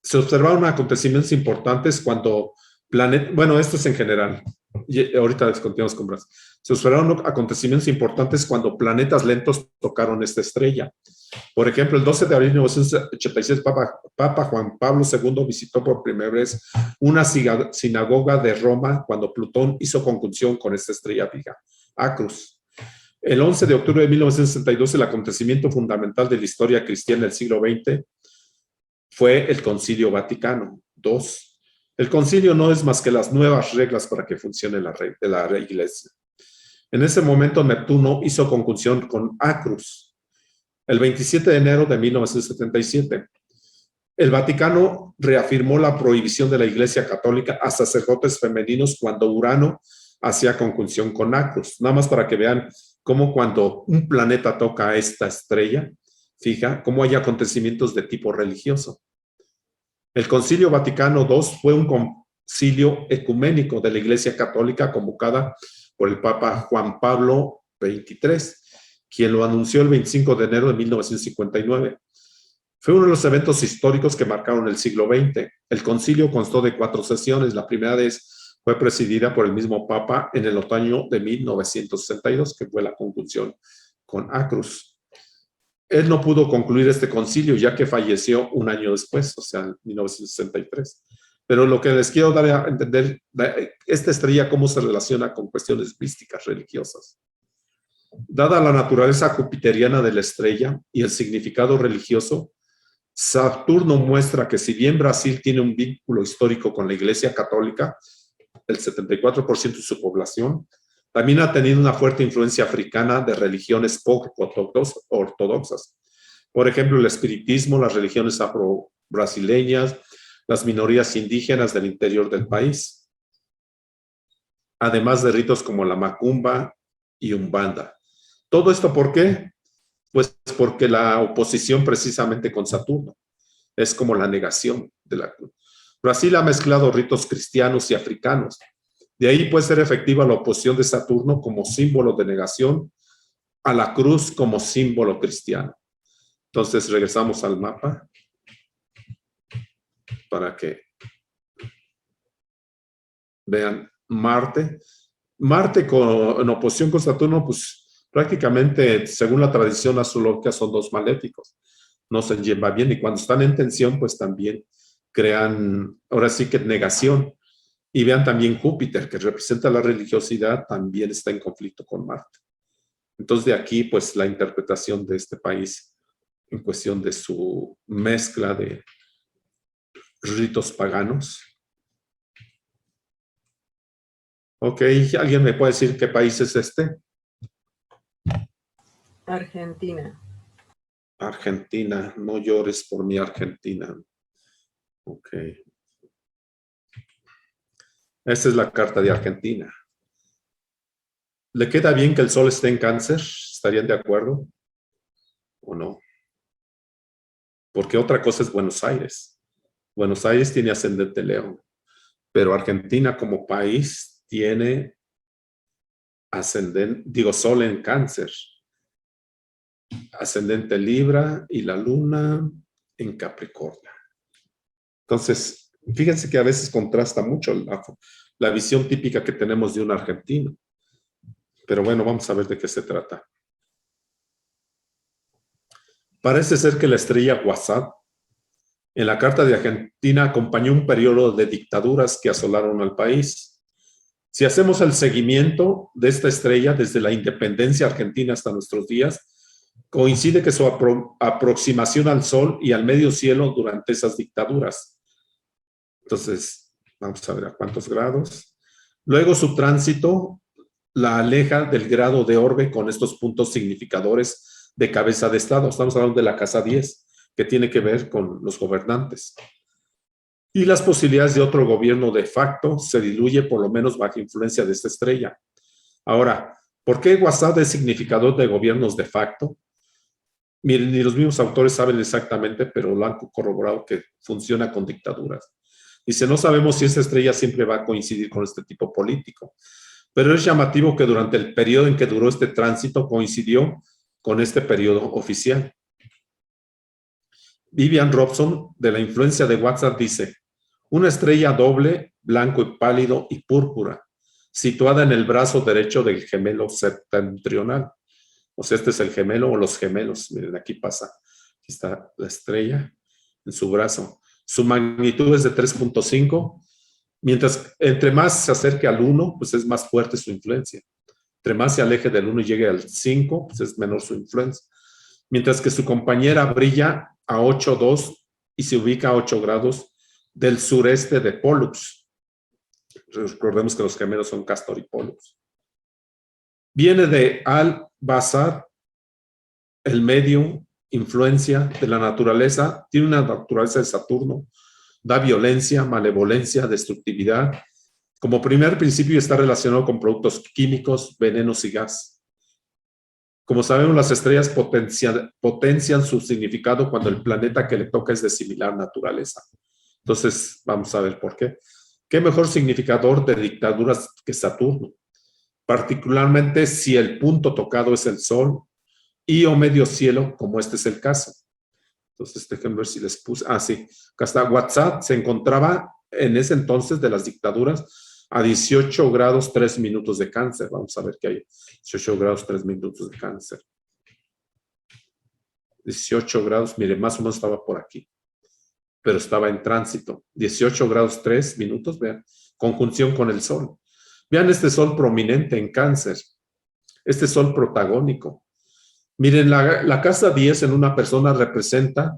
Se observaron acontecimientos importantes cuando bueno, esto es en general. Y ahorita continuamos con Brasil. Se observaron acontecimientos importantes cuando planetas lentos tocaron esta estrella. Por ejemplo, el 12 de abril de 1986, Papa Juan Pablo II visitó por primera vez una sinagoga de Roma cuando Plutón hizo conjunción con esta estrella fija, Acrus. El 11 de octubre de 1962, el acontecimiento fundamental de la historia cristiana del siglo XX fue el Concilio Vaticano II. El concilio no es más que las nuevas reglas para que funcione la iglesia. En ese momento, Neptuno hizo conjunción con Acrus. El 27 de enero de 1977, el Vaticano reafirmó la prohibición de la Iglesia Católica a sacerdotes femeninos cuando Urano hacía conjunción con Acrus. Nada más para que vean cómo cuando un planeta toca a esta estrella, fija, cómo hay acontecimientos de tipo religioso. El Concilio Vaticano II fue un concilio ecuménico de la Iglesia Católica convocada por el Papa Juan Pablo XXIII, quien lo anunció el 25 de enero de 1959. Fue uno de los eventos históricos que marcaron el siglo XX. El concilio constó de 4 sesiones. La primera es Fue presidida por el mismo Papa en el otoño de 1962, que fue la conjunción con Acrus. Él no pudo concluir este concilio, ya que falleció un año después, o sea, en 1963. Pero lo que les quiero dar a entender, esta estrella, cómo se relaciona con cuestiones místicas, religiosas. Dada la naturaleza jupiteriana de la estrella y el significado religioso, Saturno muestra que si bien Brasil tiene un vínculo histórico con la Iglesia Católica, el 74% de su población, también ha tenido una fuerte influencia africana de religiones poco ortodoxas. Por ejemplo, el espiritismo, las religiones afro-brasileñas, las minorías indígenas del interior del país, además de ritos como la macumba y umbanda. ¿Todo esto por qué? Pues porque la oposición precisamente con Saturno es como la negación de la cruz. Brasil ha mezclado ritos cristianos y africanos. De ahí puede ser efectiva la oposición de Saturno como símbolo de negación a la cruz como símbolo cristiano. Entonces regresamos al mapa para que vean Marte. Marte en oposición con Saturno, pues prácticamente, según la tradición astrológica, son dos maléficos. No se lleva bien y cuando están en tensión, pues también crean, ahora sí que negación. Y vean también Júpiter, que representa la religiosidad, también está en conflicto con Marte. Entonces de aquí, pues la interpretación de este país en cuestión de su mezcla de ritos paganos. Ok, ¿alguien me puede decir qué país es este? Argentina. Argentina, no llores por mi Argentina. Ok. Esta es la carta de Argentina. ¿Le queda bien que el sol esté en Cáncer? ¿Estarían de acuerdo? ¿O no? Porque otra cosa es Buenos Aires. Buenos Aires tiene ascendente León, pero Argentina como país tiene ascendente, digo, sol en Cáncer, ascendente Libra y la luna en Capricornio. Entonces, fíjense que a veces contrasta mucho la visión típica que tenemos de un argentino. Pero bueno, vamos a ver de qué se trata. Parece ser que la estrella WhatsApp en la carta de Argentina acompañó un periodo de dictaduras que asolaron al país. Si hacemos el seguimiento de esta estrella desde la independencia argentina hasta nuestros días, coincide que su aproximación al Sol y al medio cielo durante esas dictaduras. Entonces, vamos a ver a cuántos grados. Luego su tránsito la aleja del grado de orbe con estos puntos significadores de cabeza de Estado. Estamos hablando de la casa 10, que tiene que ver con los gobernantes. Y las posibilidades de otro gobierno de facto se diluye por lo menos bajo influencia de esta estrella. Ahora, ¿por qué WhatsApp es significador de gobiernos de facto? Miren, ni los mismos autores saben exactamente, pero lo han corroborado que funciona con dictaduras. Dice, no sabemos si esta estrella siempre va a coincidir con este tipo político, pero es llamativo que durante el periodo en que duró este tránsito coincidió con este periodo oficial. Vivian Robson, de la influencia de WhatsApp, dice, una estrella doble, blanco y pálido y púrpura, situada en el brazo derecho del gemelo septentrional. O sea, este es el gemelo o los gemelos. Miren, aquí pasa. Aquí está la estrella en su brazo. Su magnitud es de 3.5. Mientras, entre más se acerque al 1, pues es más fuerte su influencia. Entre más se aleje del 1 y llegue al 5, pues es menor su influencia. Mientras que su compañera brilla a 8,2 y se ubica a 8 grados del sureste de Pollux. Recordemos que los gemelos son Castor y Pollux. Viene de Al-Bazar, el medio, influencia de la naturaleza, tiene una naturaleza de Saturno, da violencia, malevolencia, destructividad. Como primer principio está relacionado con productos químicos, venenos y gas. Como sabemos, las estrellas potencian su significado cuando el planeta que le toca es de similar naturaleza. Entonces, vamos a ver por qué. ¿Qué mejor significador de dictaduras que Saturno? Particularmente si el punto tocado es el Sol y o medio cielo, como este es el caso. Entonces, déjenme ver si les puse. Ah, sí. Acá está. WhatsApp se encontraba en ese entonces de las dictaduras a 18 grados 3 minutos de Cáncer. Vamos a ver qué hay. 18 grados 3 minutos de Cáncer. 18 grados, mire, más o menos estaba por aquí, pero estaba en tránsito. 18 grados 3 minutos, vean, conjunción con el Sol. Vean este Sol prominente en Cáncer, este Sol protagónico. Miren, la casa 10 en una persona representa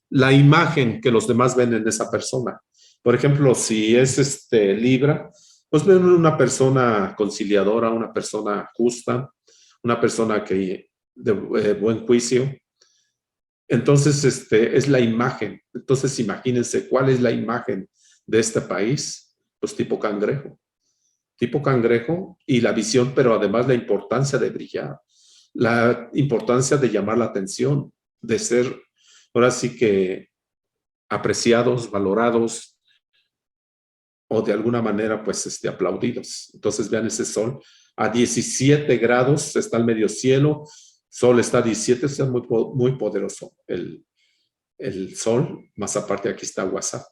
la imagen que los demás ven en esa persona. Por ejemplo, si es Libra, pues ven una persona conciliadora, una persona justa, una persona que de buen juicio. Entonces, es la imagen. Entonces, imagínense cuál es la imagen de este país. Pues tipo cangrejo. Tipo cangrejo y la visión, pero además la importancia de brillar. La importancia de llamar la atención, de ser, ahora sí que, apreciados, valorados, o de alguna manera, pues, aplaudidos. Entonces, vean ese Sol. A 17 grados está el medio cielo. Sol está a 17, es muy, muy poderoso el Sol. Más aparte, aquí está WhatsApp.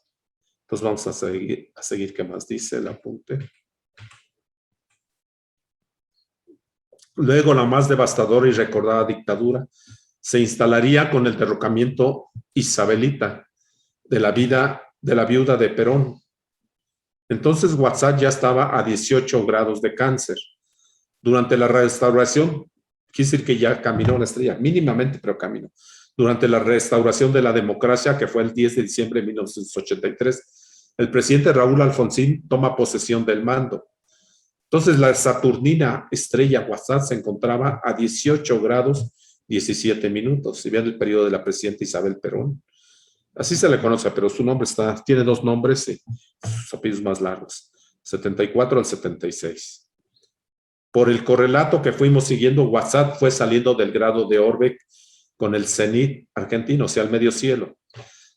Entonces, vamos a seguir qué más dice el apunte. Luego, la más devastadora y recordada dictadura se instalaría con el derrocamiento isabelita de la viuda de Perón. Entonces, WhatsApp ya estaba a 18 grados de Cáncer. Durante la restauración, quiere decir que ya caminó la estrella, mínimamente, pero caminó. Durante la restauración de la democracia, que fue el 10 de diciembre de 1983, el presidente Raúl Alfonsín toma posesión del mando. Entonces, la saturnina estrella WhatsApp se encontraba a 18 grados 17 minutos. Si vean el periodo de la presidenta Isabel Perón, así se le conoce, pero su nombre tiene dos nombres y sus apellidos más largos, 74 al 76. Por el correlato que fuimos siguiendo, WhatsApp fue saliendo del grado de orbe con el cenit argentino, o sea, el medio cielo,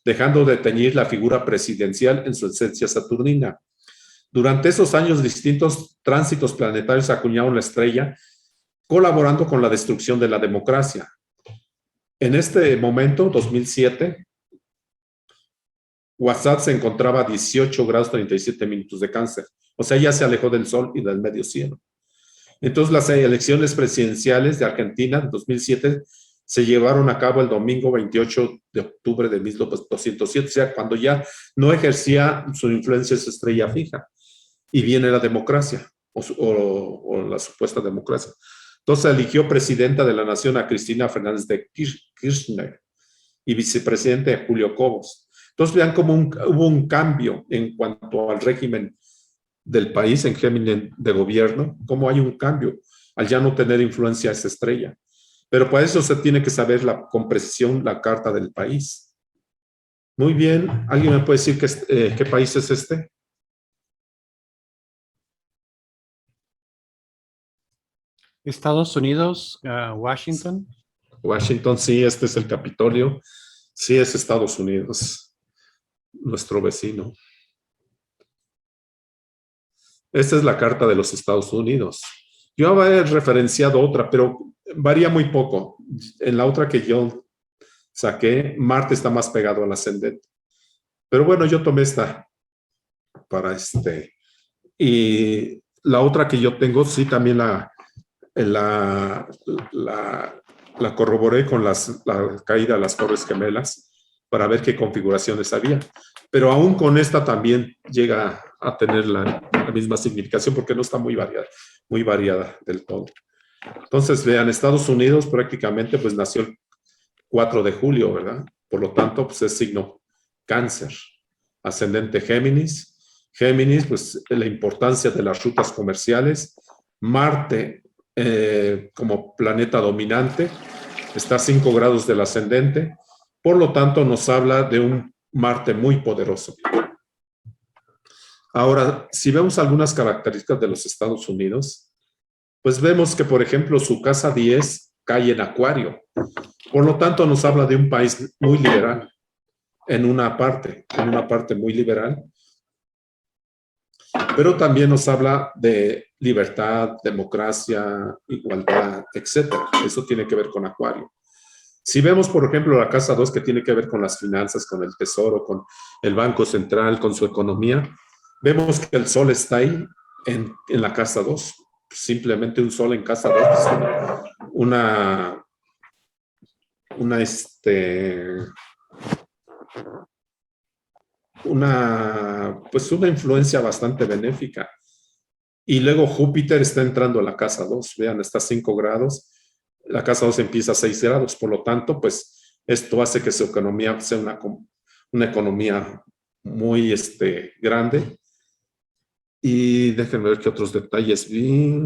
dejando de teñir la figura presidencial en su esencia saturnina. Durante esos años, distintos tránsitos planetarios acuñaron la estrella, colaborando con la destrucción de la democracia. En este momento, 2007, WhatsApp se encontraba a 18 grados 37 minutos de Cáncer. O sea, ya se alejó del Sol y del medio cielo. Entonces, las elecciones presidenciales de Argentina en 2007 se llevaron a cabo el domingo 28 de octubre de 1207, o sea, cuando ya no ejercía su influencia esa estrella fija. Y viene la democracia, o la supuesta democracia. Entonces, eligió presidenta de la nación a Cristina Fernández de Kirchner y vicepresidente a Julio Cobos. Entonces, vean cómo hubo un cambio en cuanto al régimen del país, en régimen de gobierno, cómo hay un cambio al ya no tener influencia esa estrella. Pero para eso se tiene que saber con precisión la carta del país. Muy bien, ¿alguien me puede decir qué país es este? Estados Unidos, Washington. Washington, sí, este es el Capitolio. Sí, es Estados Unidos, nuestro vecino. Esta es la carta de los Estados Unidos. Yo había referenciado otra, pero varía muy poco. En la otra que yo saqué, Marte está más pegado al ascendente. Pero bueno, yo tomé esta para Y la otra que yo tengo, sí, también la corroboré con la caída de las Torres Gemelas para ver qué configuraciones había. Pero aún con esta también llega a tener la misma significación porque no está muy variada del todo. Entonces, vean, Estados Unidos prácticamente pues nació el 4 de julio, ¿verdad? Por lo tanto, pues es signo Cáncer, ascendente Géminis. Géminis, pues la importancia de las rutas comerciales. Marte, como planeta dominante, está a 5 grados del ascendente, por lo tanto nos habla de un Marte muy poderoso. Ahora, si vemos algunas características de los Estados Unidos, pues vemos que, por ejemplo, su casa 10 cae en Acuario, por lo tanto nos habla de un país muy liberal, en una parte muy liberal, pero también nos habla de libertad, democracia, igualdad, etc. Eso tiene que ver con Acuario. Si vemos, por ejemplo, la casa 2, que tiene que ver con las finanzas, con el tesoro, con el Banco Central, con su economía, Vemos que el Sol está ahí en la casa 2. Simplemente un Sol en casa 2 es una influencia bastante benéfica. Y luego Júpiter está entrando a la casa 2. Vean, está a 5 grados. La casa 2 empieza a 6 grados. Por lo tanto, pues esto hace que su economía sea una economía muy grande. Y déjenme ver qué otros detalles vi.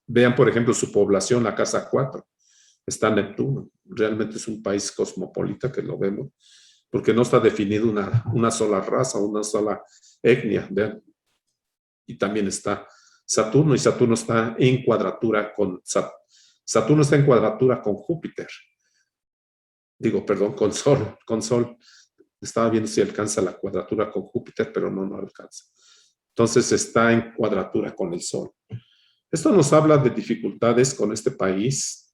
Vean, por ejemplo, su población, la casa 4. Está Neptuno. Realmente es un país cosmopolita que lo vemos, porque no está definido una sola raza, una sola etnia. Vean. Y también está Saturno, y Saturno está en cuadratura Saturno está en cuadratura con Júpiter. Digo, perdón, con Sol. Estaba viendo si alcanza la cuadratura con Júpiter, pero no alcanza. Entonces está en cuadratura con el Sol. Esto nos habla de dificultades con este país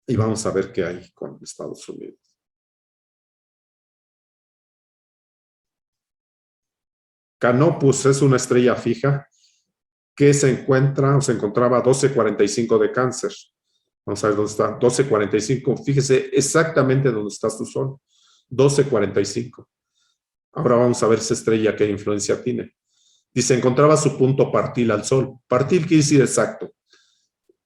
y vamos a ver qué hay con Estados Unidos. Canopus es una estrella fija que se encontraba a 12:45 de Cáncer. Vamos a ver dónde está. 12:45. Fíjese exactamente dónde está su Sol. 12:45. Ahora vamos a ver esa estrella qué influencia tiene. Dice, encontraba su punto partil al Sol. Partil quiere decir exacto.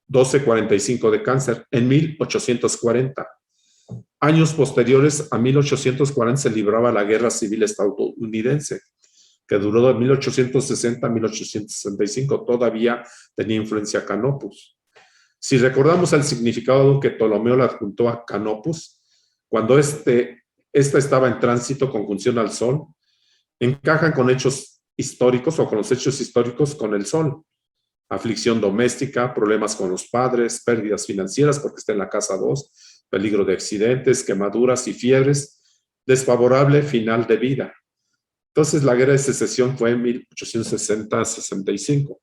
12:45 de Cáncer en 1840. Años posteriores a 1840 se libraba la Guerra Civil Estadounidense, que duró de 1860 a 1865. Todavía tenía influencia Canopus. Si recordamos el significado que Ptolomeo le adjuntó a Canopus, cuando esta estaba en tránsito conjunción al Sol, encajan con hechos históricos o con los hechos históricos con el Sol. Aflicción doméstica, problemas con los padres, pérdidas financieras porque está en la casa 2, peligro de accidentes, quemaduras y fiebres, desfavorable final de vida. Entonces la guerra de secesión fue en 1860-65.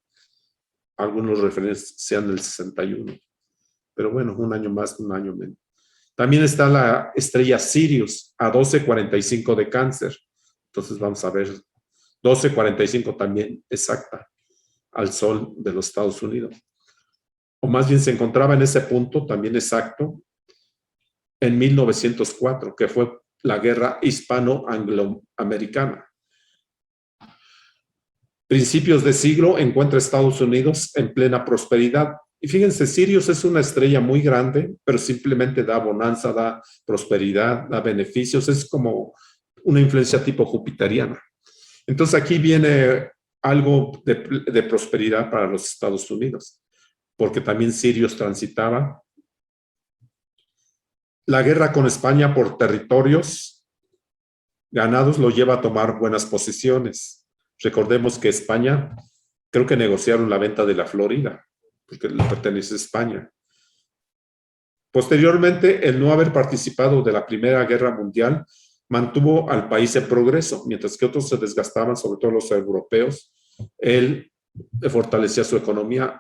Algunos referencian el 61. Pero bueno, un año más, un año menos. También está la estrella Sirius a 12:45 de Cáncer. Entonces vamos a ver, 12:45 también exacta al Sol de los Estados Unidos. O más bien se encontraba en ese punto también exacto en 1904, que fue la guerra hispano-angloamericana. Principios de siglo encuentra Estados Unidos en plena prosperidad. Y fíjense, Sirius es una estrella muy grande, pero simplemente da bonanza, da prosperidad, da beneficios. Es como una influencia tipo jupiteriana. Entonces aquí viene algo de prosperidad para los Estados Unidos, porque también Sirius transitaba. La guerra con España por territorios ganados lo lleva a tomar buenas posiciones. Recordemos que España, creo que negociaron la venta de la Florida, porque le pertenece a España. Posteriormente, el no haber participado de la Primera Guerra Mundial mantuvo al país en progreso, mientras que otros se desgastaban, sobre todo los europeos. Él fortalecía su economía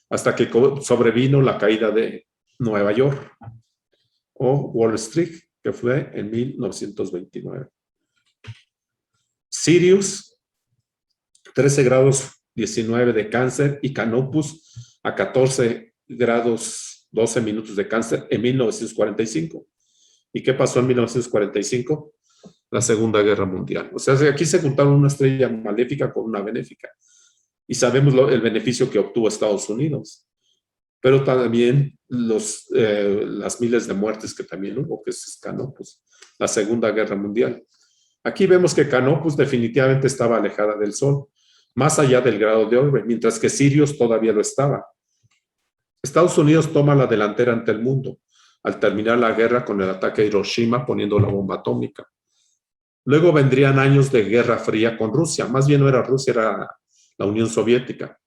hasta que sobrevino la caída de Nueva York o Wall Street, que fue en 1929. Sirius, 13 grados 19 de Cáncer, y Canopus a 14 grados 12 minutos de Cáncer en 1945. ¿Y qué pasó en 1945? La Segunda Guerra Mundial. O sea, aquí se juntaron una estrella maléfica con una benéfica. Y sabemos el beneficio que obtuvo Estados Unidos. Pero también las miles de muertes que también hubo, que es Canopus, la Segunda Guerra Mundial. Aquí vemos que Canopus definitivamente estaba alejada del Sol, más allá del grado de orbe, mientras que Sirius todavía lo estaba. Estados Unidos toma la delantera ante el mundo al terminar la guerra con el ataque a Hiroshima poniendo la bomba atómica. Luego vendrían años de guerra fría con Rusia. Más bien no era Rusia, era la Unión Soviética.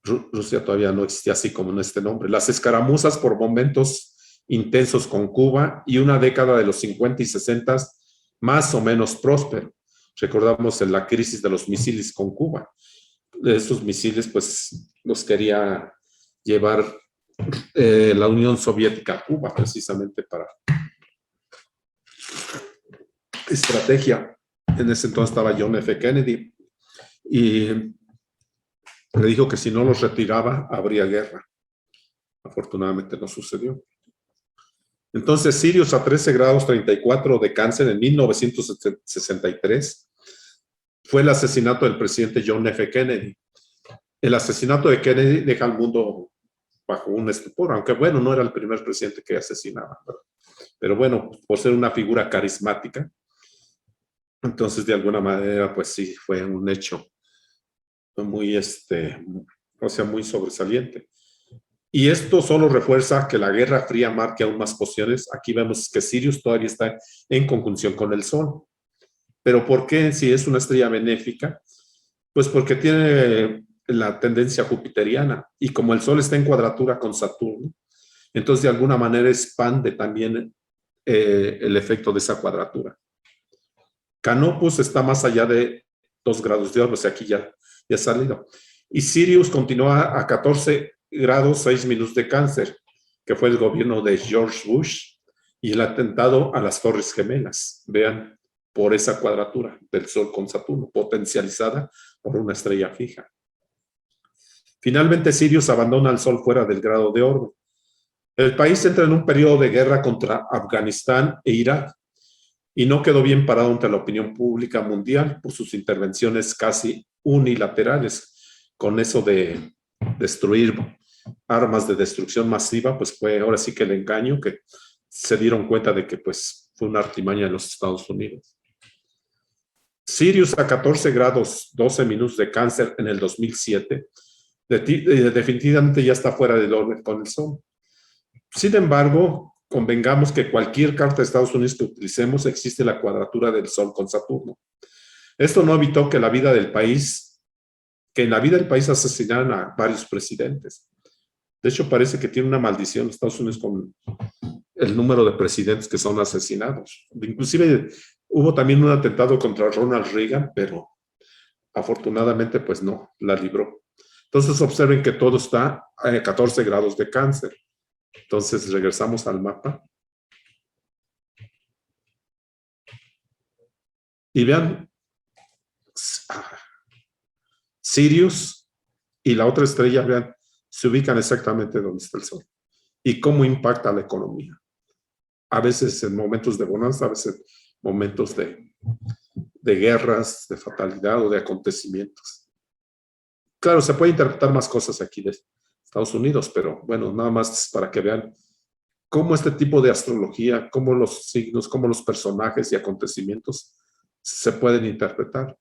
Rusia todavía no existía así como en este nombre. Las escaramuzas por momentos intensos con Cuba y una década de los 50 y 60 más o menos próspero. Recordamos en la crisis de los misiles con Cuba. Estos misiles pues los quería llevar la Unión Soviética a Cuba precisamente para estrategia. En ese entonces estaba John F. Kennedy y le dijo que si no los retiraba, habría guerra. Afortunadamente no sucedió. Entonces, Sirius a 13 grados 34 de cáncer en 1963 fue el asesinato del presidente John F. Kennedy. El asesinato de Kennedy deja al mundo bajo un estupor, aunque bueno, no era el primer presidente que asesinaba, ¿verdad? Pero bueno, por ser una figura carismática, entonces de alguna manera, pues sí, fue un hecho muy, o sea, muy sobresaliente. Y esto solo refuerza que la Guerra Fría marque aún más posiciones. Aquí vemos que Sirius todavía está en conjunción con el Sol. ¿Pero por qué si es una estrella benéfica? Pues porque tiene la tendencia jupiteriana y como el Sol está en cuadratura con Saturno, entonces de alguna manera expande también el efecto de esa cuadratura. Canopus está más allá de 2 grados de orbe, o sea, aquí ya ha salido. Y Sirius continúa a 14 grados 6 minutos de cáncer, que fue el gobierno de George Bush y el atentado a las Torres Gemelas. Vean, por esa cuadratura del Sol con Saturno, potencializada por una estrella fija. Finalmente, Sirius abandona al Sol fuera del grado de orbe. El país entra en un periodo de guerra contra Afganistán e Irak y no quedó bien parado ante la opinión pública mundial por sus intervenciones casi unilaterales. Con eso de destruir armas de destrucción masiva, pues fue ahora sí que el engaño, que se dieron cuenta de que pues fue una artimaña de los Estados Unidos. Sirius a 14 grados 12 minutos de cáncer en el 2007 definitivamente ya está fuera del orden con el Sol. Sin embargo, convengamos que cualquier carta de Estados Unidos que utilicemos existe la cuadratura del Sol con Saturno. Esto no evitó que en la vida del país asesinaran a varios presidentes. De hecho, parece que tiene una maldición Estados Unidos con el número de presidentes que son asesinados. Inclusive hubo también un atentado contra Ronald Reagan, pero afortunadamente pues no, la libró. Entonces observen que todo está a 14 grados de cáncer. Entonces regresamos al mapa. Y vean, Sirius y la otra estrella, vean, se ubican exactamente donde está el Sol. Y cómo impacta la economía. A veces en momentos de bonanza, a veces en momentos de guerras, de fatalidad o de acontecimientos. Claro, se puede interpretar más cosas aquí de Estados Unidos, pero bueno, nada más para que vean cómo este tipo de astrología, cómo los signos, cómo los personajes y acontecimientos se pueden interpretar.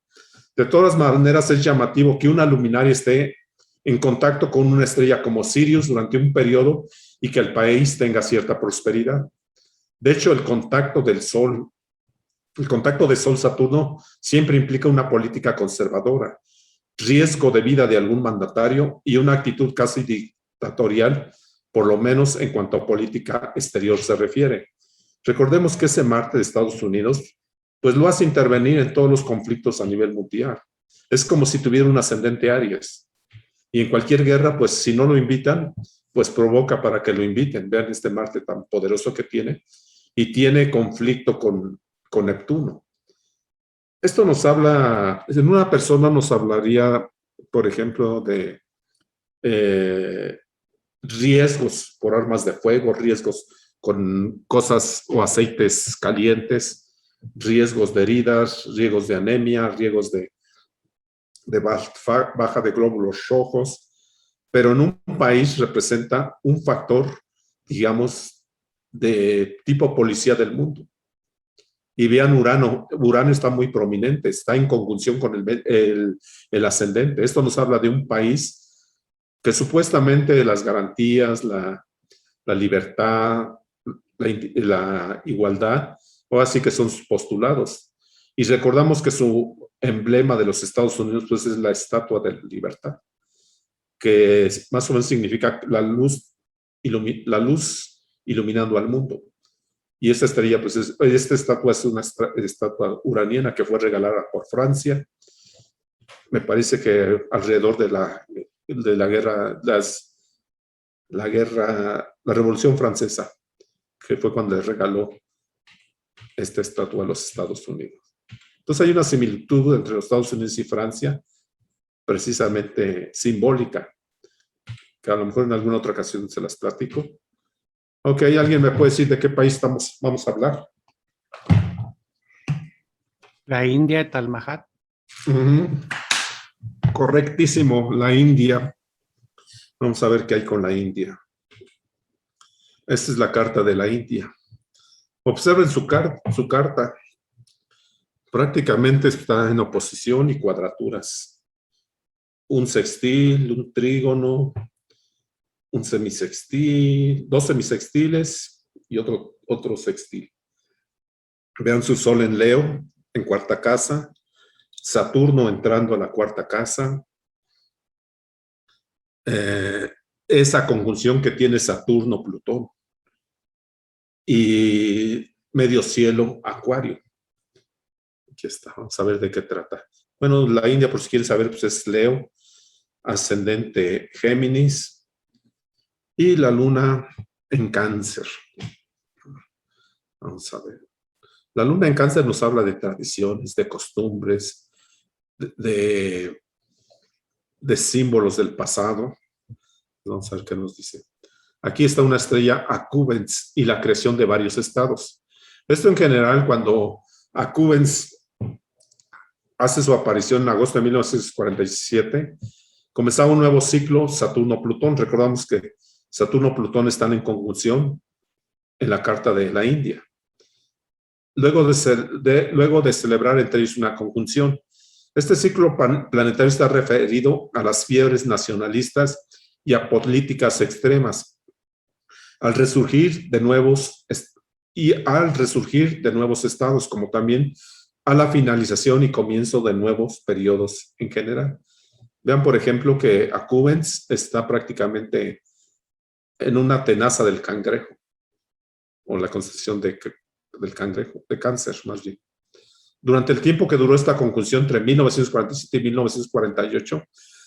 De todas maneras, es llamativo que una luminaria esté en contacto con una estrella como Sirius durante un periodo y que el país tenga cierta prosperidad. De hecho, el contacto de Sol-Saturno siempre implica una política conservadora, riesgo de vida de algún mandatario y una actitud casi dictatorial, por lo menos en cuanto a política exterior se refiere. Recordemos que ese Marte de Estados Unidos, pues lo hace intervenir en todos los conflictos a nivel mundial. Es como si tuviera un ascendente Aries. Y en cualquier guerra, pues si no lo invitan, pues provoca para que lo inviten. Vean este Marte tan poderoso que tiene y tiene conflicto con Neptuno. Esto nos habla, en una persona nos hablaría, por ejemplo, de riesgos por armas de fuego, riesgos con cosas o aceites calientes, riesgos de heridas, riesgos de anemia, riesgos de baja de glóbulos rojos, pero en un país representa un factor, digamos, de tipo policía del mundo. Y vean Urano está muy prominente, está en conjunción con el ascendente. Esto nos habla de un país que supuestamente las garantías, la libertad, la igualdad, o así que son sus postulados. Y recordamos que su emblema de los Estados Unidos pues, es la Estatua de la Libertad, que más o menos significa la luz iluminando al mundo. Y esta estrella, pues esta estatua es una estatua uraniana que fue regalada por Francia. Me parece que alrededor de la guerra, la Revolución Francesa, que fue cuando le regaló esta estatua de los Estados Unidos. Entonces hay una similitud entre los Estados Unidos y Francia, precisamente simbólica, que a lo mejor en alguna otra ocasión se las platico. Ok, ¿alguien me puede decir de qué país vamos a hablar? La India de Taj Mahal. Correctísimo, la India. Vamos a ver qué hay con la India. Esta es la carta de la India. Observen su carta. Prácticamente está en oposición y cuadraturas. Un sextil, un trígono, un semisextil, dos semisextiles y otro sextil. Vean su sol en Leo, en cuarta casa. Saturno entrando a la cuarta casa. Esa conjunción que tiene Saturno-Plutón. Y medio cielo, Acuario. Aquí está, vamos a ver de qué trata. Bueno, la India, por si quieren saber, pues es Leo, ascendente Géminis, y la luna en Cáncer. Vamos a ver. La luna en Cáncer nos habla de tradiciones, de costumbres, de símbolos del pasado. Vamos a ver qué nos dice. Aquí está una estrella Acubens y la creación de varios estados. Esto en general, cuando Acubens hace su aparición en agosto de 1947, comenzaba un nuevo ciclo Saturno-Plutón. Recordamos que Saturno-Plutón están en conjunción en la carta de la India. Luego de celebrar entre ellos una conjunción. Este ciclo planetario está referido a las fiebres nacionalistas y a políticas extremas. Al resurgir de nuevos estados, como también a la finalización y comienzo de nuevos periodos en general. Vean, por ejemplo, que Acubens está prácticamente en una tenaza del cangrejo, o la concepción del cangrejo, de Cáncer más bien. Durante el tiempo que duró esta conjunción entre 1947 y 1948,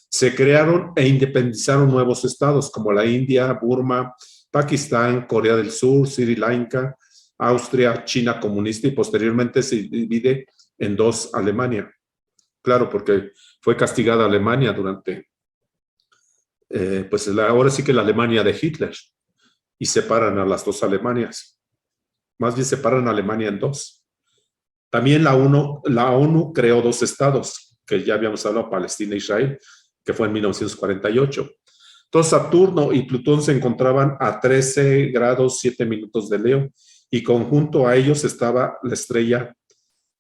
se crearon e independizaron nuevos estados como la India, Burma, Pakistán, Corea del Sur, Sri Lanka, Austria, China comunista, y posteriormente se divide en dos Alemania. Claro, porque fue castigada Alemania durante, ahora sí que la Alemania de Hitler, y separan a las dos Alemanias. Más bien separan a Alemania en dos. También la ONU creó dos estados, que ya habíamos hablado, Palestina e Israel, que fue en 1948. Entonces Saturno y Plutón se encontraban a 13 grados 7 minutos de Leo, y conjunto a ellos estaba la estrella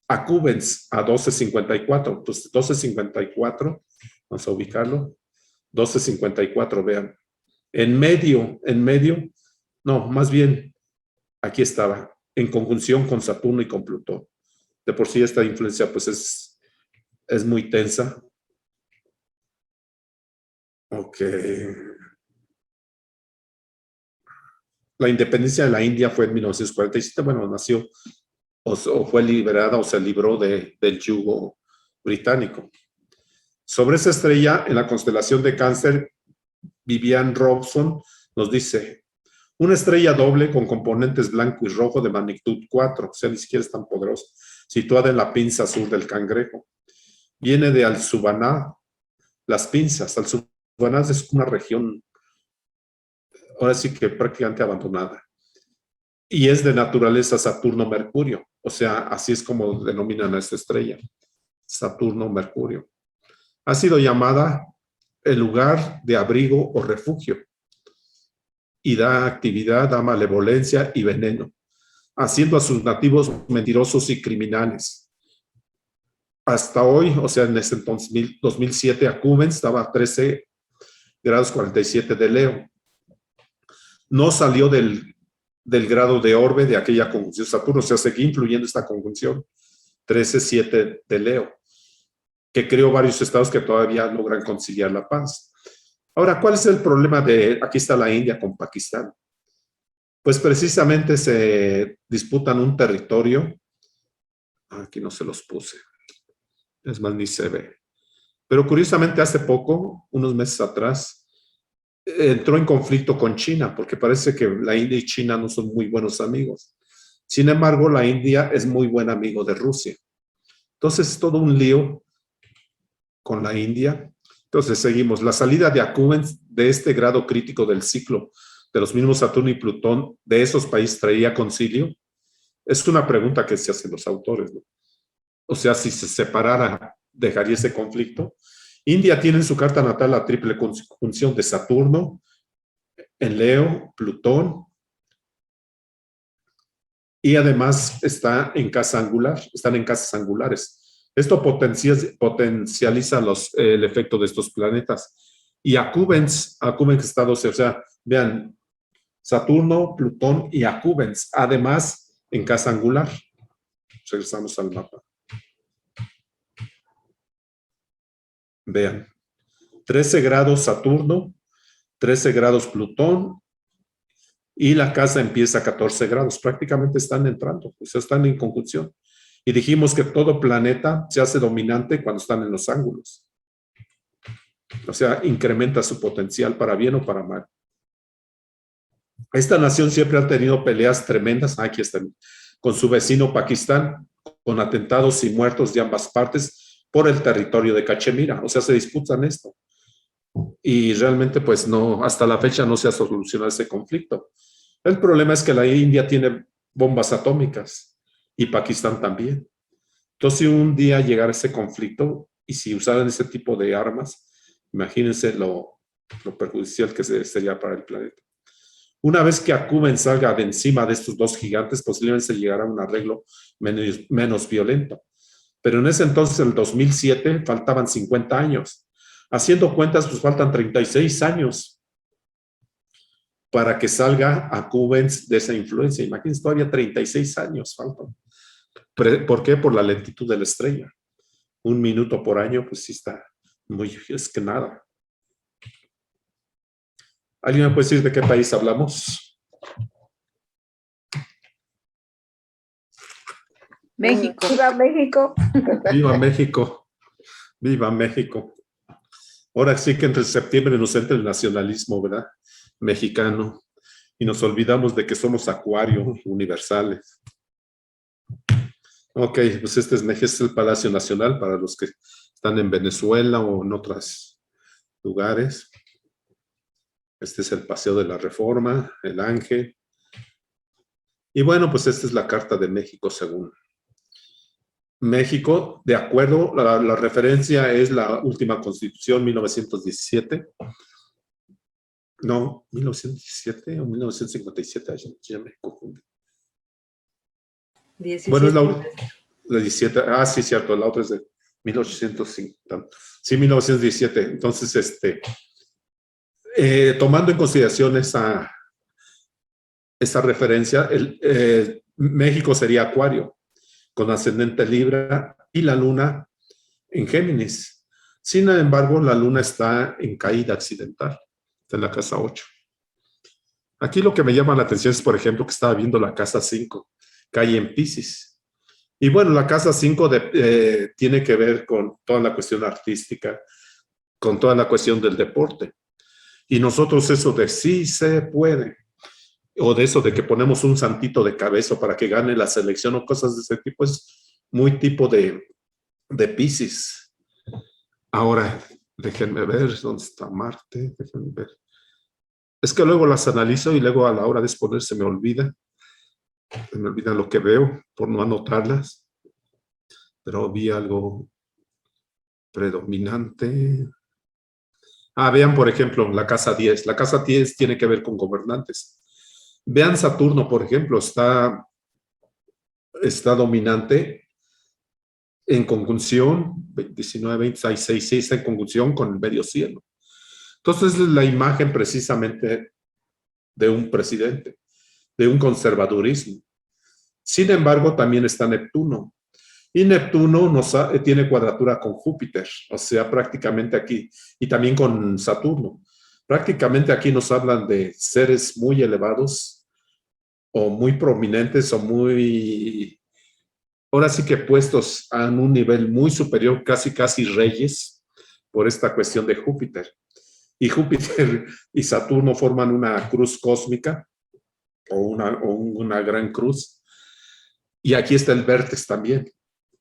Acubens a 12:54. Entonces 12:54, vamos a ubicarlo, 12:54, vean. En medio, no, más bien, aquí estaba, en conjunción con Saturno y con Plutón. De por sí esta influencia pues es muy tensa. Ok. La independencia de la India fue en 1947. Bueno, nació o fue liberada o se libró del yugo británico. Sobre esa estrella, en la constelación de Cáncer, Vivian Robson nos dice: una estrella doble con componentes blanco y rojo de magnitud 4, o sea, ni siquiera es tan poderosa, situada en la pinza sur del cangrejo. Viene de Al-Subaná, las pinzas. Al-Subaná es una región, ahora sí que prácticamente abandonada. Y es de naturaleza Saturno-Mercurio, o sea, así es como denominan a esta estrella, Saturno-Mercurio. Ha sido llamada el lugar de abrigo o refugio, y da actividad, da malevolencia y veneno, haciendo a sus nativos mentirosos y criminales. Hasta hoy, o sea, en ese entonces, 2007, Acubens estaba a 13 grados 47 de Leo. No salió del grado de orbe de aquella conjunción Saturno, o sea, seguía influyendo esta conjunción 13:7 de Leo, que creó varios estados que todavía logran conciliar la paz. Ahora, ¿cuál es el problema aquí está la India con Pakistán? Pues precisamente se disputan un territorio. Aquí no se los puse. Es más, ni se ve. Pero curiosamente hace poco, unos meses atrás, entró en conflicto con China, porque parece que la India y China no son muy buenos amigos. Sin embargo, la India es muy buen amigo de Rusia. Entonces, es todo un lío con la India. Entonces, seguimos. La salida de Acúbens de este grado crítico del ciclo de los mismos Saturno y Plutón de esos países traía concilio. Es una pregunta que se hacen los autores, ¿no? O sea, si se separara, dejaría ese conflicto. India tiene en su carta natal la triple conjunción de Saturno, en Leo, Plutón, y además está en casa angular, están en casas angulares. Esto potencializa el efecto de estos planetas. Y Acúbens está 12, o sea, vean, Saturno, Plutón y Acúbens, además en casa angular. Regresamos al mapa. Vean, 13 grados Saturno, 13 grados Plutón, y la casa empieza a 14 grados. Prácticamente están entrando, o sea, están en conjunción. Y dijimos que todo planeta se hace dominante cuando están en los ángulos. O sea, incrementa su potencial para bien o para mal. Esta nación siempre ha tenido peleas tremendas, aquí están, con su vecino Pakistán, con atentados y muertos de ambas partes por el territorio de Cachemira. O sea, se disputan esto. Y realmente, pues no, hasta la fecha no se ha solucionado ese conflicto. El problema es que la India tiene bombas atómicas y Pakistán también. Entonces, si un día llegara ese conflicto y si usaran ese tipo de armas, imagínense lo perjudicial que sería para el planeta. Una vez que Acúbens salga de encima de estos dos gigantes, posiblemente se llegará a un arreglo menos violento. Pero en ese entonces, en el 2007, faltaban 50 años. Haciendo cuentas, pues faltan 36 años para que salga Acúbens de esa influencia. Imagínense, todavía 36 años faltan. ¿Por qué? Por la lentitud de la estrella. 1 minuto por año, pues sí está muy, es que nada. ¿Alguien me puede decir de qué país hablamos? México. Viva México. Viva México. Viva México. Ahora sí que entre septiembre nos entra el nacionalismo, ¿verdad? Mexicano. Y nos olvidamos de que somos acuario, universales. Ok, pues este es el Palacio Nacional para los que están en Venezuela o en otros lugares. Este es el Paseo de la Reforma, el Ángel. Y bueno, pues esta es la Carta de México según México. De acuerdo, la referencia es la última Constitución, 1917. No, 1917 o 1957, ya me confundí. 17. Bueno, es la 17. Ah, sí, cierto, la otra es de 1850. Sí, 1917. Entonces, tomando en consideración esa referencia, México sería Acuario, con ascendente Libra y la Luna en Géminis. Sin embargo, la Luna está en caída accidental, está en la casa 8. Aquí lo que me llama la atención es, por ejemplo, que estaba viendo la casa 5, cae en Piscis. Y bueno, la casa 5 tiene que ver con toda la cuestión artística, con toda la cuestión del deporte. Y nosotros eso de sí se puede, o de eso de que ponemos un santito de cabeza para que gane la selección o cosas de ese tipo, es muy tipo de Piscis. Ahora, déjenme ver dónde está Marte, déjenme ver. Es que luego las analizo y luego a la hora de exponer se me olvida lo que veo por no anotarlas, pero vi algo predominante. Vean, por ejemplo, la casa 10. La casa 10 tiene que ver con gobernantes. Vean Saturno, por ejemplo, está dominante en conjunción, 19, 26, 66 está en conjunción con el medio cielo. Entonces, es la imagen precisamente de un presidente, de un conservadurismo. Sin embargo, también está Neptuno. Y Neptuno tiene cuadratura con Júpiter, o sea, prácticamente aquí, y también con Saturno. Prácticamente aquí nos hablan de seres muy elevados, o muy prominentes, o muy, ahora sí que puestos a un nivel muy superior, casi reyes, por esta cuestión de Júpiter. Y Júpiter y Saturno forman una cruz cósmica, o una gran cruz. Y aquí está el vértex también.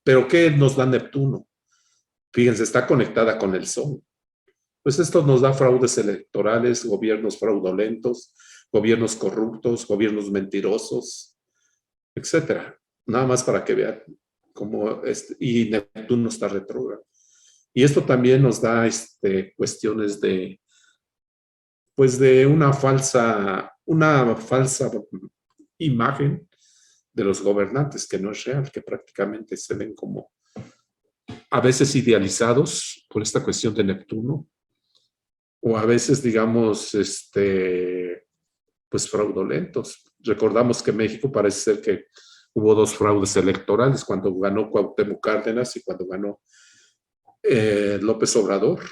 ¿Pero qué nos da Neptuno? Fíjense, está conectada con el Sol. Pues esto nos da fraudes electorales, gobiernos fraudulentos, gobiernos corruptos, gobiernos mentirosos, etcétera. Nada más para que vean cómo y Neptuno está retrógrado. Y esto también nos da cuestiones de, pues de una falsa imagen de los gobernantes, que no es real, que prácticamente se ven como a veces idealizados por esta cuestión de Neptuno, o a veces, digamos, pues fraudulentos. Recordamos que México parece ser que hubo 2 fraudes electorales, cuando ganó Cuauhtémoc Cárdenas y cuando ganó López Obrador,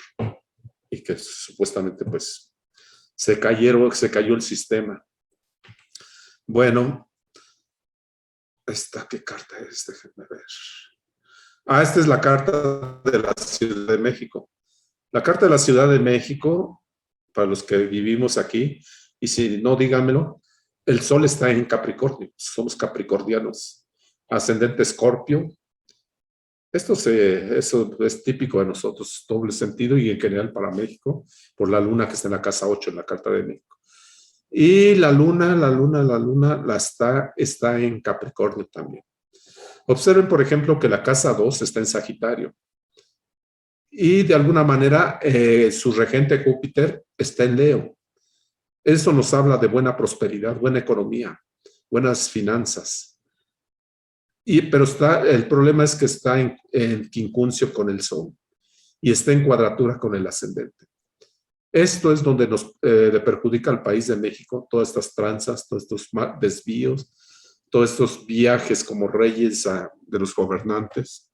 y que supuestamente pues se cayó el sistema. Bueno, ¿qué carta es? Déjenme ver. Esta es la carta de la Ciudad de México. La carta de la Ciudad de México, para los que vivimos aquí, y si no, díganmelo, el Sol está en Capricornio, somos capricornianos, ascendente Escorpio. Eso es típico de nosotros, doble sentido, y en general para México, por la luna que está en la casa 8 en la carta de México. Y la luna está en Capricornio también. Observen, por ejemplo, que la casa 2 está en Sagitario. Y de alguna manera su regente Júpiter está en Leo. Eso nos habla de buena prosperidad, buena economía, buenas finanzas. Pero el problema es que está en quincuncio con el Sol y está en cuadratura con el ascendente. Esto es donde le perjudica al país de México, todas estas tranzas, todos estos desvíos, todos estos viajes como reyes de los gobernantes.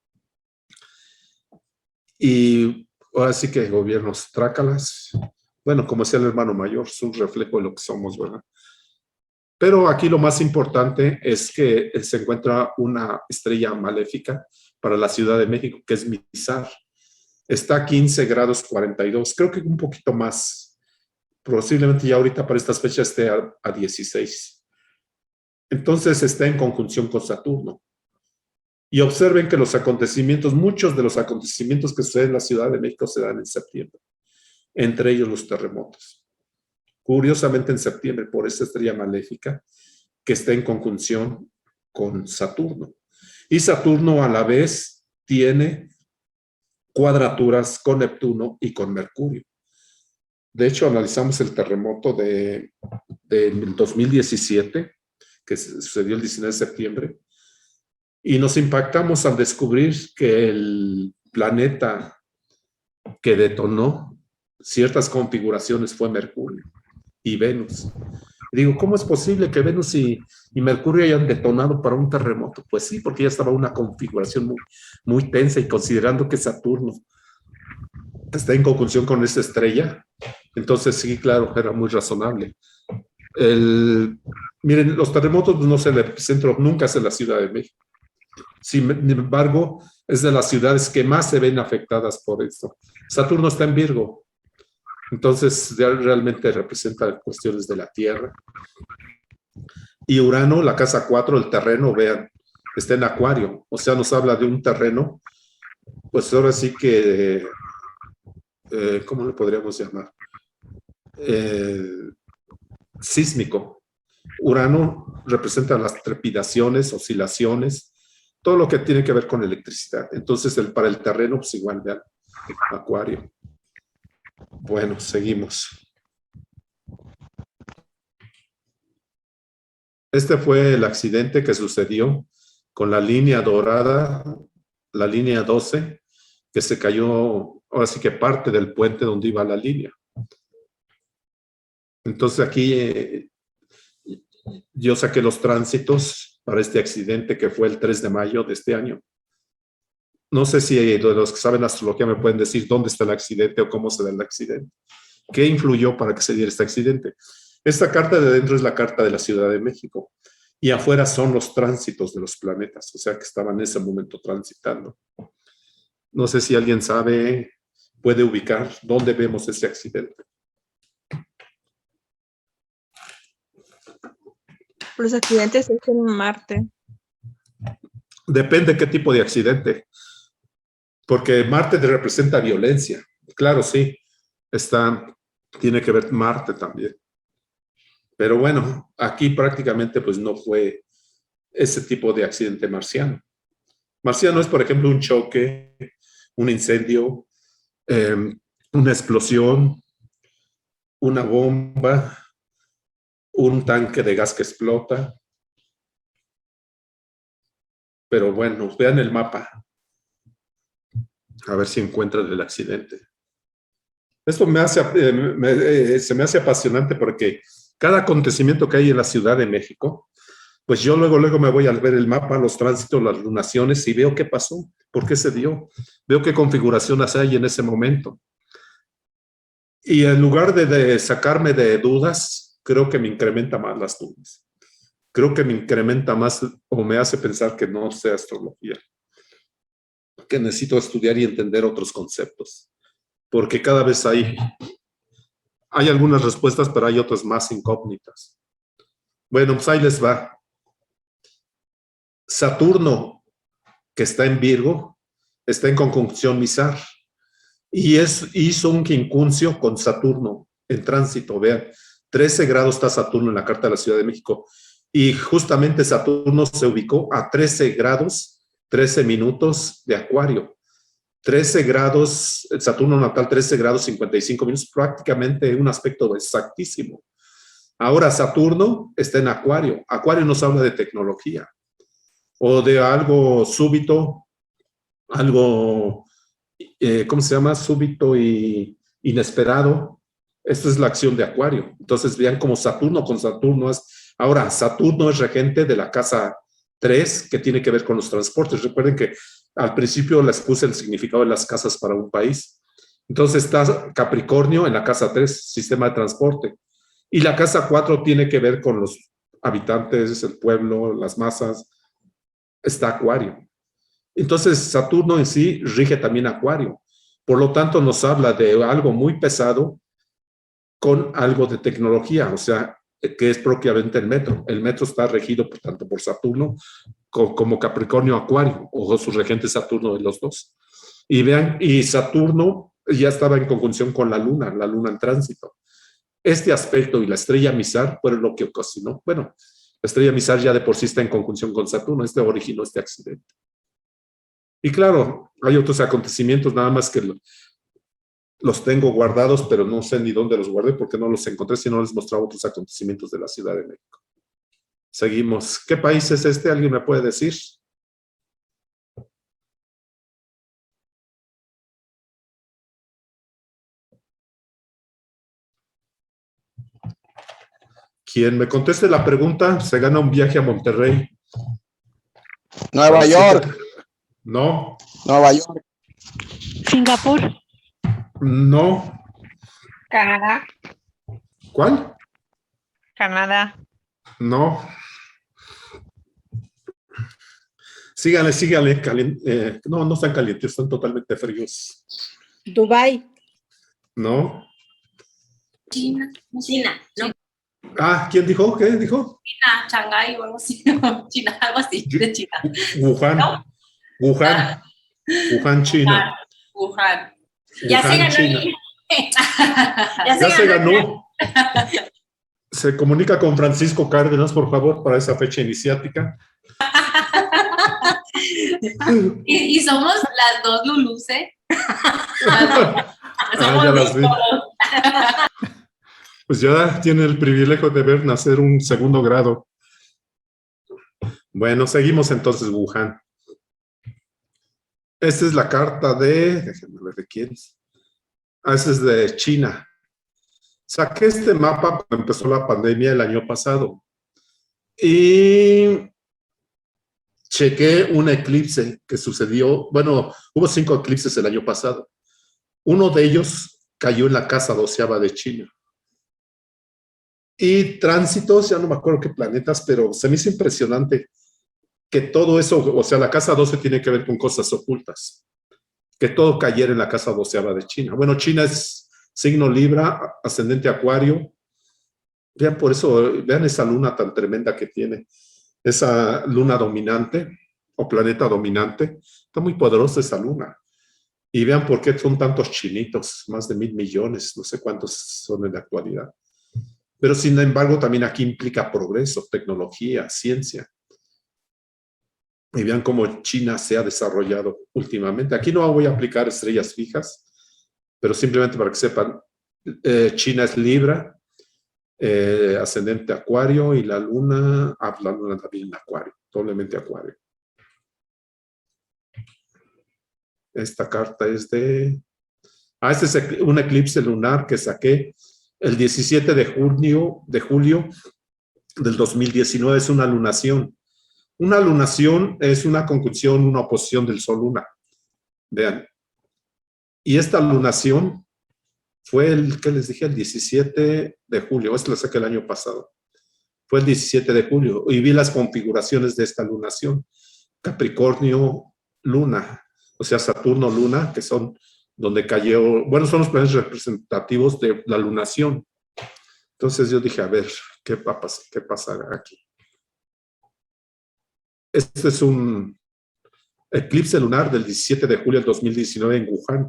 Y ahora sí que gobiernos trácalas, bueno, como decía el hermano mayor, es un reflejo de lo que somos, ¿verdad? Pero aquí lo más importante es que se encuentra una estrella maléfica para la Ciudad de México, que es Mizar. Está a 15 grados 42, creo que un poquito más. Posiblemente ya ahorita para estas fechas esté a 16. Entonces está en conjunción con Saturno. Y observen que muchos de los acontecimientos que suceden en la Ciudad de México se dan en septiembre, entre ellos los terremotos. Curiosamente en septiembre, por esta estrella maléfica que está en conjunción con Saturno. Y Saturno a la vez tiene cuadraturas con Neptuno y con Mercurio. De hecho, analizamos el terremoto del 2017, que sucedió el 19 de septiembre, y nos impactamos al descubrir que el planeta que detonó ciertas configuraciones fue Mercurio y Venus. Digo, ¿cómo es posible que Venus y Mercurio hayan detonado para un terremoto? Pues sí, porque ya estaba una configuración muy, muy tensa, y considerando que Saturno está en conjunción con esta estrella, entonces sí, claro, era muy razonable. Miren, los terremotos no es el epicentro, nunca es en la Ciudad de México. Sin embargo, es de las ciudades que más se ven afectadas por esto. Saturno está en Virgo, entonces realmente representa cuestiones de la Tierra. Y Urano, la casa 4, el terreno, vean, está en Acuario, o sea, nos habla de un terreno, pues ahora sí que, ¿cómo le podríamos llamar? Sísmico. Urano representa las trepidaciones, oscilaciones, todo lo que tiene que ver con electricidad. Entonces, para el terreno, pues igual, vean, Acuario. Bueno, seguimos. Este fue el accidente que sucedió con la línea dorada, la línea 12, que se cayó, ahora sí que parte del puente donde iba la línea. Entonces aquí yo saqué los tránsitos para este accidente que fue el 3 de mayo de este año. No sé si de los que saben astrología me pueden decir dónde está el accidente o cómo se da el accidente. ¿Qué influyó para que se diera este accidente? Esta carta de dentro es la carta de la Ciudad de México y afuera son los tránsitos de los planetas, o sea que estaban en ese momento transitando. No sé si alguien sabe, puede ubicar dónde vemos ese accidente. Los accidentes es en Marte. Depende qué tipo de accidente, porque Marte representa violencia. Claro, sí, tiene que ver Marte también. Pero bueno, aquí prácticamente pues no fue ese tipo de accidente marciano. Marciano es, por ejemplo, un choque, un incendio, una explosión, una bomba, un tanque de gas que explota. Pero bueno, vean el mapa. A ver si encuentran el accidente. Esto se me hace apasionante porque cada acontecimiento que hay en la Ciudad de México, pues yo luego me voy a ver el mapa, los tránsitos, las lunaciones y veo qué pasó, por qué se dio, veo qué configuraciones hay en ese momento. Y en lugar de sacarme de dudas, creo que me incrementa más las dudas. Creo que me incrementa más o me hace pensar que no sé astrología, que necesito estudiar y entender otros conceptos, porque cada vez hay algunas respuestas, pero hay otras más incógnitas. Bueno, pues ahí les va. Saturno, que está en Virgo, está en conjunción Mizar y hizo un quincuncio con Saturno en tránsito. Vean, 13 grados está Saturno en la carta de la Ciudad de México y justamente Saturno se ubicó a 13 grados, 13 minutos de Acuario. 13 grados, Saturno natal 13 grados 55 minutos, prácticamente un aspecto exactísimo. Ahora Saturno está en Acuario. Acuario nos habla de tecnología o de algo súbito, algo, ¿cómo se llama? Súbito y inesperado. Esto es la acción de Acuario. Entonces vean cómo Saturno con Saturno es. Ahora, Saturno es regente de la casa 3, que tiene que ver con los transportes. Recuerden que al principio les puse el significado de las casas para un país. Entonces está Capricornio en la casa 3, sistema de transporte. Y la casa 4 tiene que ver con los habitantes, el pueblo, las masas. Está Acuario. Entonces Saturno en sí rige también Acuario. Por lo tanto nos habla de algo muy pesado con algo de tecnología, o sea, que es propiamente el metro. El metro está regido tanto por Saturno como Capricornio Acuario, o su regente Saturno de los dos. Y vean, y Saturno ya estaba en conjunción con la luna en tránsito. Este aspecto y la estrella Mizar fue lo que ocasionó. Bueno, la estrella Mizar ya de por sí está en conjunción con Saturno, originó este accidente. Y claro, hay otros acontecimientos, nada más que los tengo guardados, pero no sé ni dónde los guardé porque no los encontré, si no les mostraba otros acontecimientos de la Ciudad de México. Seguimos. ¿Qué país es este? ¿Alguien me puede decir? Quien me conteste la pregunta se gana un viaje a Monterrey. Nueva York. No. Nueva York. Singapur. No. Canadá. ¿Cuál? Canadá. No. Síganle. No, no están calientes, están totalmente fríos. Dubái. No. China, no. Ah, ¿quién dijo? ¿Qué dijo? China, Shanghái o algo así. China, algo así, de China. Wuhan. ¿No? Wuhan. Wuhan, China. Wuhan. Ya Wuhan, se ganó. China. Ya Se ganó. Se comunica con Francisco Cárdenas, por favor, para esa fecha iniciática. Y somos las dos Lulus, ¿eh? Ya las vi. Pues ya tiene el privilegio de ver nacer un segundo grado. Bueno, seguimos entonces, Wuhan. Esta es la carta déjenme ver de quién es. Esta es de China. Saqué este mapa cuando empezó la pandemia el año pasado. Y chequé un eclipse que sucedió. Bueno, hubo 5 eclipses el año pasado. Uno de ellos cayó en la casa 12ª de China. Y tránsitos, ya no me acuerdo qué planetas, pero se me hizo impresionante que todo eso, o sea, la casa 12 tiene que ver con cosas ocultas, que todo cayera en la casa 12ª de China. Bueno, China es signo Libra, ascendente Acuario. Vean por eso, vean esa luna tan tremenda que tiene, esa luna dominante. o planeta dominante. Está muy poderosa esa luna. Y vean por qué son tantos chinitos, más de 1,000 millones, no sé cuántos son en la actualidad. Pero sin embargo, también aquí implica progreso, tecnología, ciencia. Y vean cómo China se ha desarrollado últimamente. Aquí no voy a aplicar estrellas fijas, pero simplemente para que sepan, China es Libra, ascendente Acuario, y la luna también en Acuario, doblemente Acuario. Esta carta es de... este es un eclipse lunar que saqué el 17 de julio del 2019. Es una lunación. Una lunación es una conjunción, una oposición del Sol-Luna. Vean. Y esta lunación fue que les dije, el 17 de julio. Esto lo saqué el año pasado. Fue el 17 de julio. Y vi las configuraciones de esta lunación. Capricornio, Luna. O sea, Saturno, Luna, que son donde cayó, bueno, son los planetas representativos de la lunación. Entonces yo dije, a ver, ¿qué pasa aquí? Este es un eclipse lunar del 17 de julio del 2019 en Wuhan.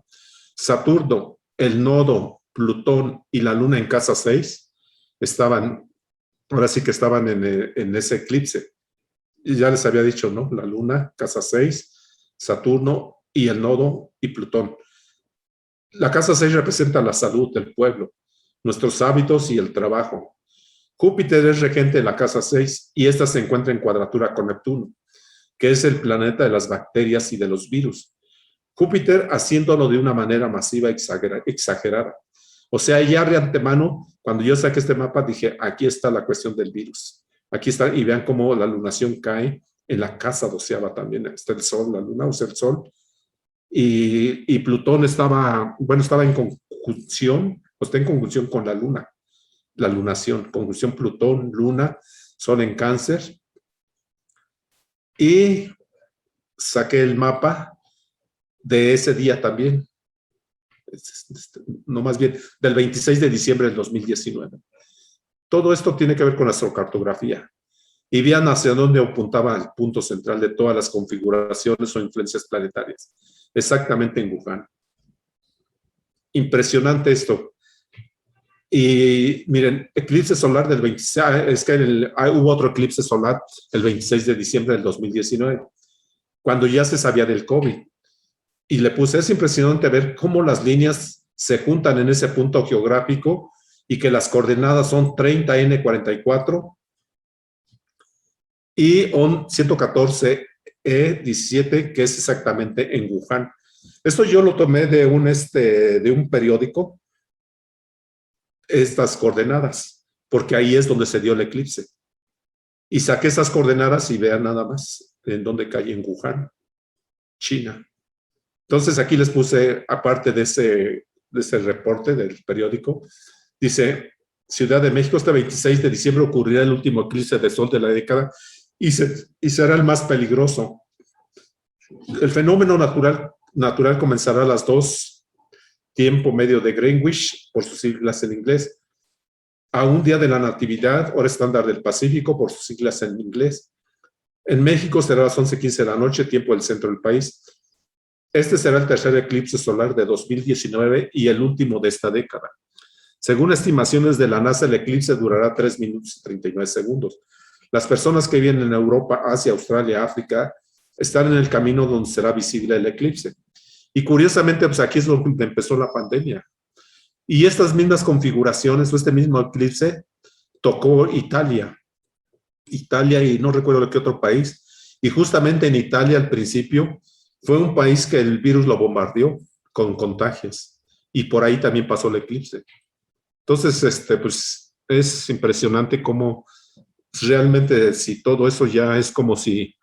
Saturno, el nodo, Plutón y la luna en casa 6 estaban, ahora sí que estaban en ese eclipse. Y ya les había dicho, ¿no? La luna, casa 6, Saturno y el nodo y Plutón. La casa 6 representa la salud del pueblo, nuestros hábitos y el trabajo. Júpiter es regente de la casa 6 y esta se encuentra en cuadratura con Neptuno, que es el planeta de las bacterias y de los virus. Júpiter haciéndolo de una manera masiva, exagerada. O sea, ya de antemano, cuando yo saqué este mapa, dije, aquí está la cuestión del virus. Aquí está, y vean cómo la lunación cae en la casa 12ª también. Está el Sol, la luna, o sea, el Sol. Y Plutón estaba en conjunción, o está en conjunción con la luna. La lunación, conjunción Plutón, luna, Sol en Cáncer. Y saqué el mapa de ese día también. No, más bien, del 26 de diciembre del 2019. Todo esto tiene que ver con la astrocartografía. Y vean hacia dónde apuntaba el punto central de todas las configuraciones o influencias planetarias. Exactamente en Wuhan. Impresionante esto. Y miren, eclipse solar del 26, es que hubo otro eclipse solar el 26 de diciembre del 2019, cuando ya se sabía del COVID. Y le puse, es impresionante ver cómo las líneas se juntan en ese punto geográfico y que las coordenadas son 30N44 y 114E17, que es exactamente en Wuhan. Esto yo lo tomé de un periódico, estas coordenadas, porque ahí es donde se dio el eclipse. Y saqué esas coordenadas y vean nada más en dónde cae, en Wuhan, China. Entonces aquí les puse, aparte de ese reporte del periódico, dice, Ciudad de México, este 26 de diciembre ocurrirá el último eclipse de sol de la década y será el más peligroso. El fenómeno natural comenzará a las 2, tiempo medio de Greenwich, por sus siglas en inglés, a un día de la Natividad, hora estándar del Pacífico, por sus siglas en inglés. En México será a las 11:15 de la noche, tiempo del centro del país. Este será el tercer eclipse solar de 2019 y el último de esta década. Según estimaciones de la NASA, el eclipse durará 3 minutos y 39 segundos. Las personas que viven en Europa, Asia, Australia, África, están en el camino donde será visible el eclipse. Y curiosamente, pues aquí es donde empezó la pandemia. Y estas mismas configuraciones, o este mismo eclipse, tocó Italia y no recuerdo de qué otro país. Y justamente en Italia, al principio, fue un país que el virus lo bombardeó con contagios. Y por ahí también pasó el eclipse. Entonces, pues es impresionante cómo realmente, si todo eso ya es como si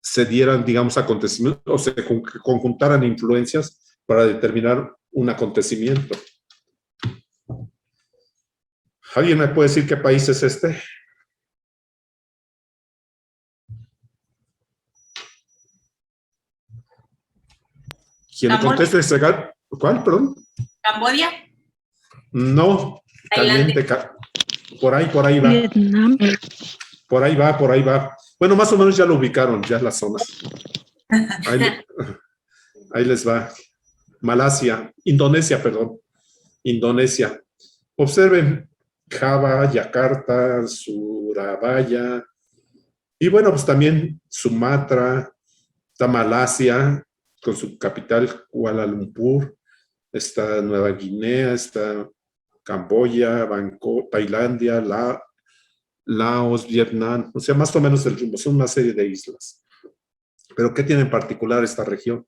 se dieran, digamos, acontecimientos o se conjuntaran influencias para determinar un acontecimiento. ¿Alguien me puede decir qué país es este? ¿Quién le conteste? ¿Cuál, perdón? ¿Camboya? No, caliente. Por ahí va. Vietnam. Por ahí va. Bueno, más o menos ya lo ubicaron, ya las zonas. Ahí les va. Malasia, Indonesia, perdón. Indonesia. Observen Java, Yakarta, Surabaya. Y bueno, pues también Sumatra, está Malasia, con su capital Kuala Lumpur, está Nueva Guinea, está Camboya, Bangkok, Tailandia, Laos, Vietnam, o sea, más o menos el rumbo, son una serie de islas. Pero ¿qué tiene en particular esta región?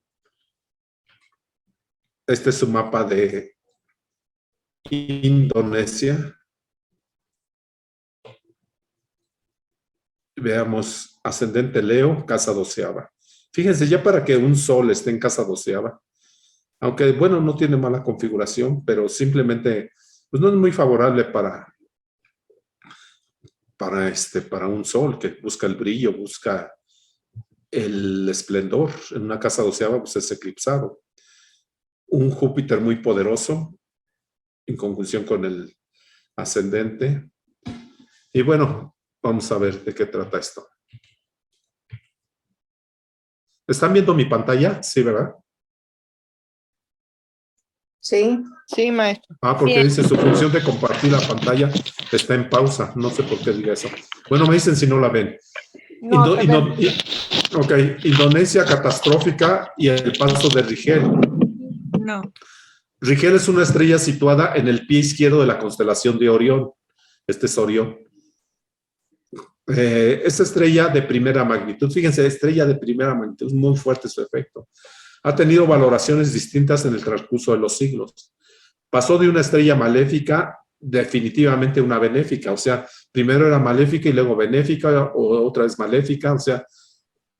Este es su mapa de Indonesia. Veamos, ascendente Leo, casa 12ª. Fíjense, ya para que un sol esté en casa 12ª, aunque bueno, no tiene mala configuración, pero simplemente pues no es muy favorable para un sol que busca el brillo, busca el esplendor. En una casa 12ª pues es eclipsado. Un Júpiter muy poderoso, en conjunción con el ascendente. Y bueno, vamos a ver de qué trata esto. ¿Están viendo mi pantalla? Sí, ¿verdad? Sí. Sí, maestro. Porque Bien. dice su función de compartir la pantalla está en pausa. No sé por qué diga eso. Bueno, me dicen si no la ven. No, Ok, Indonesia catastrófica y el paso de Rigel. No. Rigel es una estrella situada en el pie izquierdo de la constelación de Orión. Este es Orión. Esta estrella de primera magnitud, fíjense, estrella de primera magnitud, es muy fuerte su efecto. Ha tenido valoraciones distintas en el transcurso de los siglos. Pasó de una estrella maléfica definitivamente a una benéfica, o sea, primero era maléfica y luego benéfica, o otra vez maléfica, o sea,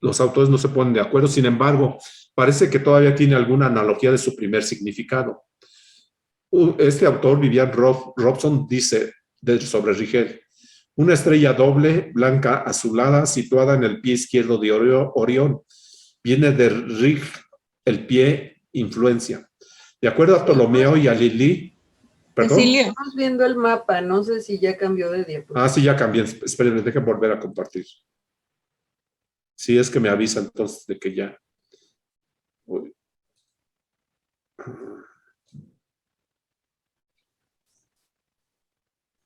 los autores no se ponen de acuerdo. Sin embargo, parece que todavía tiene alguna analogía de su primer significado. Este autor, Vivian Robson, dice sobre Rigel: una estrella doble, blanca, azulada, situada en el pie izquierdo de Orión. Viene de Rig, el pie, influencia. De acuerdo a Ptolomeo y a Lili, ¿perdón? Estamos viendo el mapa, no sé si ya cambió de diapositiva. Sí, ya cambié. Espérenme, déjenme volver a compartir. Sí, es que me avisa entonces de que ya.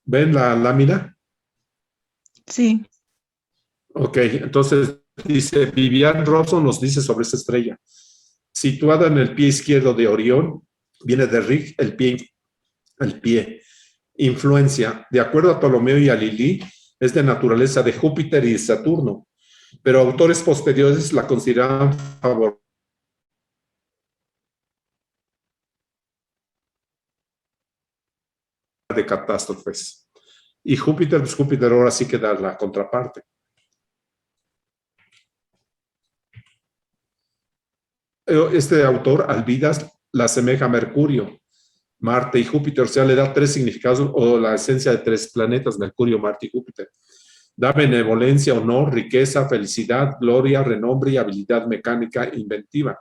¿Ven la lámina? Sí. Ok, entonces dice, Vivian Robson nos dice sobre esta estrella. Situada en el pie izquierdo de Orión, viene de Rig, el pie. Influencia, de acuerdo a Ptolomeo y a Lili, es de naturaleza de Júpiter y de Saturno, pero autores posteriores la consideraban favorable de catástrofes. Y Júpiter, pues Júpiter ahora sí que da la contraparte. Este autor, Alvidas, la asemeja a Mercurio, Marte y Júpiter, o sea, le da tres significados o la esencia de tres planetas, Mercurio, Marte y Júpiter. Da benevolencia, honor, riqueza, felicidad, gloria, renombre y habilidad mecánica e inventiva.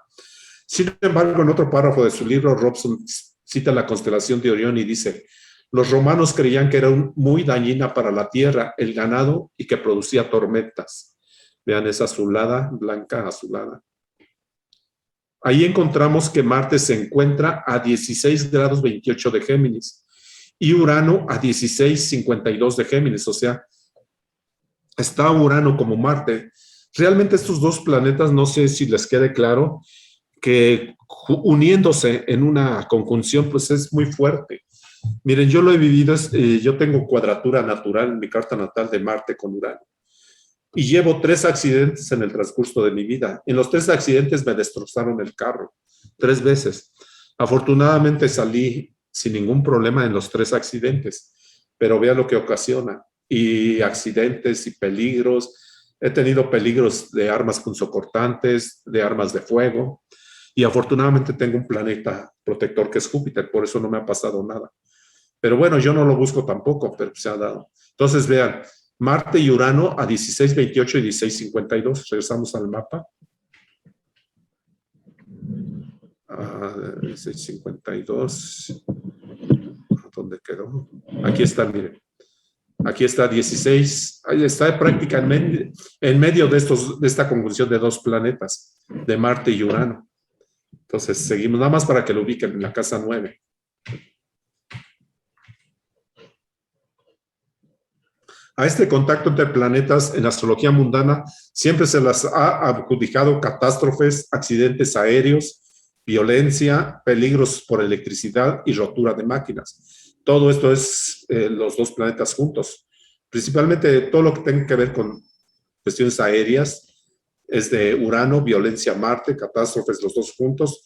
Sin embargo, en otro párrafo de su libro, Robson cita la constelación de Orión y dice: los romanos creían que era muy dañina para la tierra, el ganado y que producía tormentas. Vean esa azulada, blanca azulada. Ahí encontramos que Marte se encuentra a 16 grados 28 de Géminis y Urano a 16,52 de Géminis, o sea, está Urano como Marte. Realmente estos dos planetas, no sé si les quede claro, que uniéndose en una conjunción, pues es muy fuerte. Miren, yo lo he vivido, yo tengo cuadratura natural en mi carta natal de Marte con Urano. Y llevo 3 accidentes en el transcurso de mi vida. En los 3 accidentes me destrozaron el carro 3 veces. Afortunadamente salí sin ningún problema en los 3 accidentes, pero vea lo que ocasiona. Y accidentes y peligros. He tenido peligros de armas punzocortantes, de armas de fuego. Y afortunadamente tengo un planeta protector que es Júpiter, por eso no me ha pasado nada. Pero bueno, yo no lo busco tampoco, pero se ha dado. Entonces vean, Marte y Urano a 16,28 y 16,52. Regresamos al mapa. 16,52. ¿Dónde quedó? Aquí está, miren. Aquí está 16, ahí está prácticamente en medio de esta conjunción de dos planetas, de Marte y Urano. Entonces seguimos, nada más para que lo ubiquen en la casa 9. A este contacto entre planetas en la astrología mundana siempre se las ha adjudicado catástrofes, accidentes aéreos, violencia, peligros por electricidad y rotura de máquinas. Todo esto es los dos planetas juntos. Principalmente todo lo que tenga que ver con cuestiones aéreas es de Urano, violencia Marte, catástrofes los dos juntos,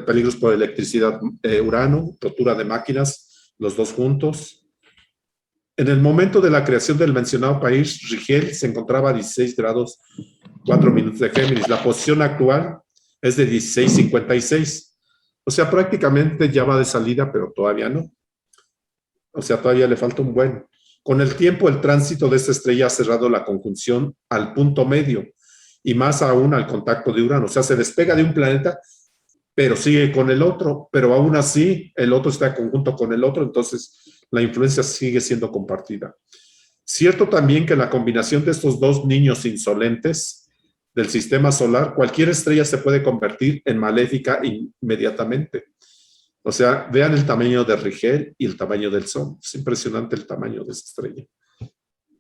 peligros por electricidad Urano, rotura de máquinas los dos juntos. En el momento de la creación del mencionado país, Rigel se encontraba a 16 grados 4 minutos de Géminis. La posición actual es de 16,56. O sea, prácticamente ya va de salida, pero todavía no. O sea, todavía le falta un buen. Con el tiempo, el tránsito de esta estrella ha cerrado la conjunción al punto medio y más aún al contacto de Urano. O sea, se despega de un planeta, pero sigue con el otro, pero aún así el otro está en conjunto con el otro, entonces la influencia sigue siendo compartida. Cierto también que la combinación de estos dos niños insolentes del sistema solar, cualquier estrella se puede convertir en maléfica inmediatamente. O sea, vean el tamaño de Rigel y el tamaño del Sol. Es impresionante el tamaño de esa estrella.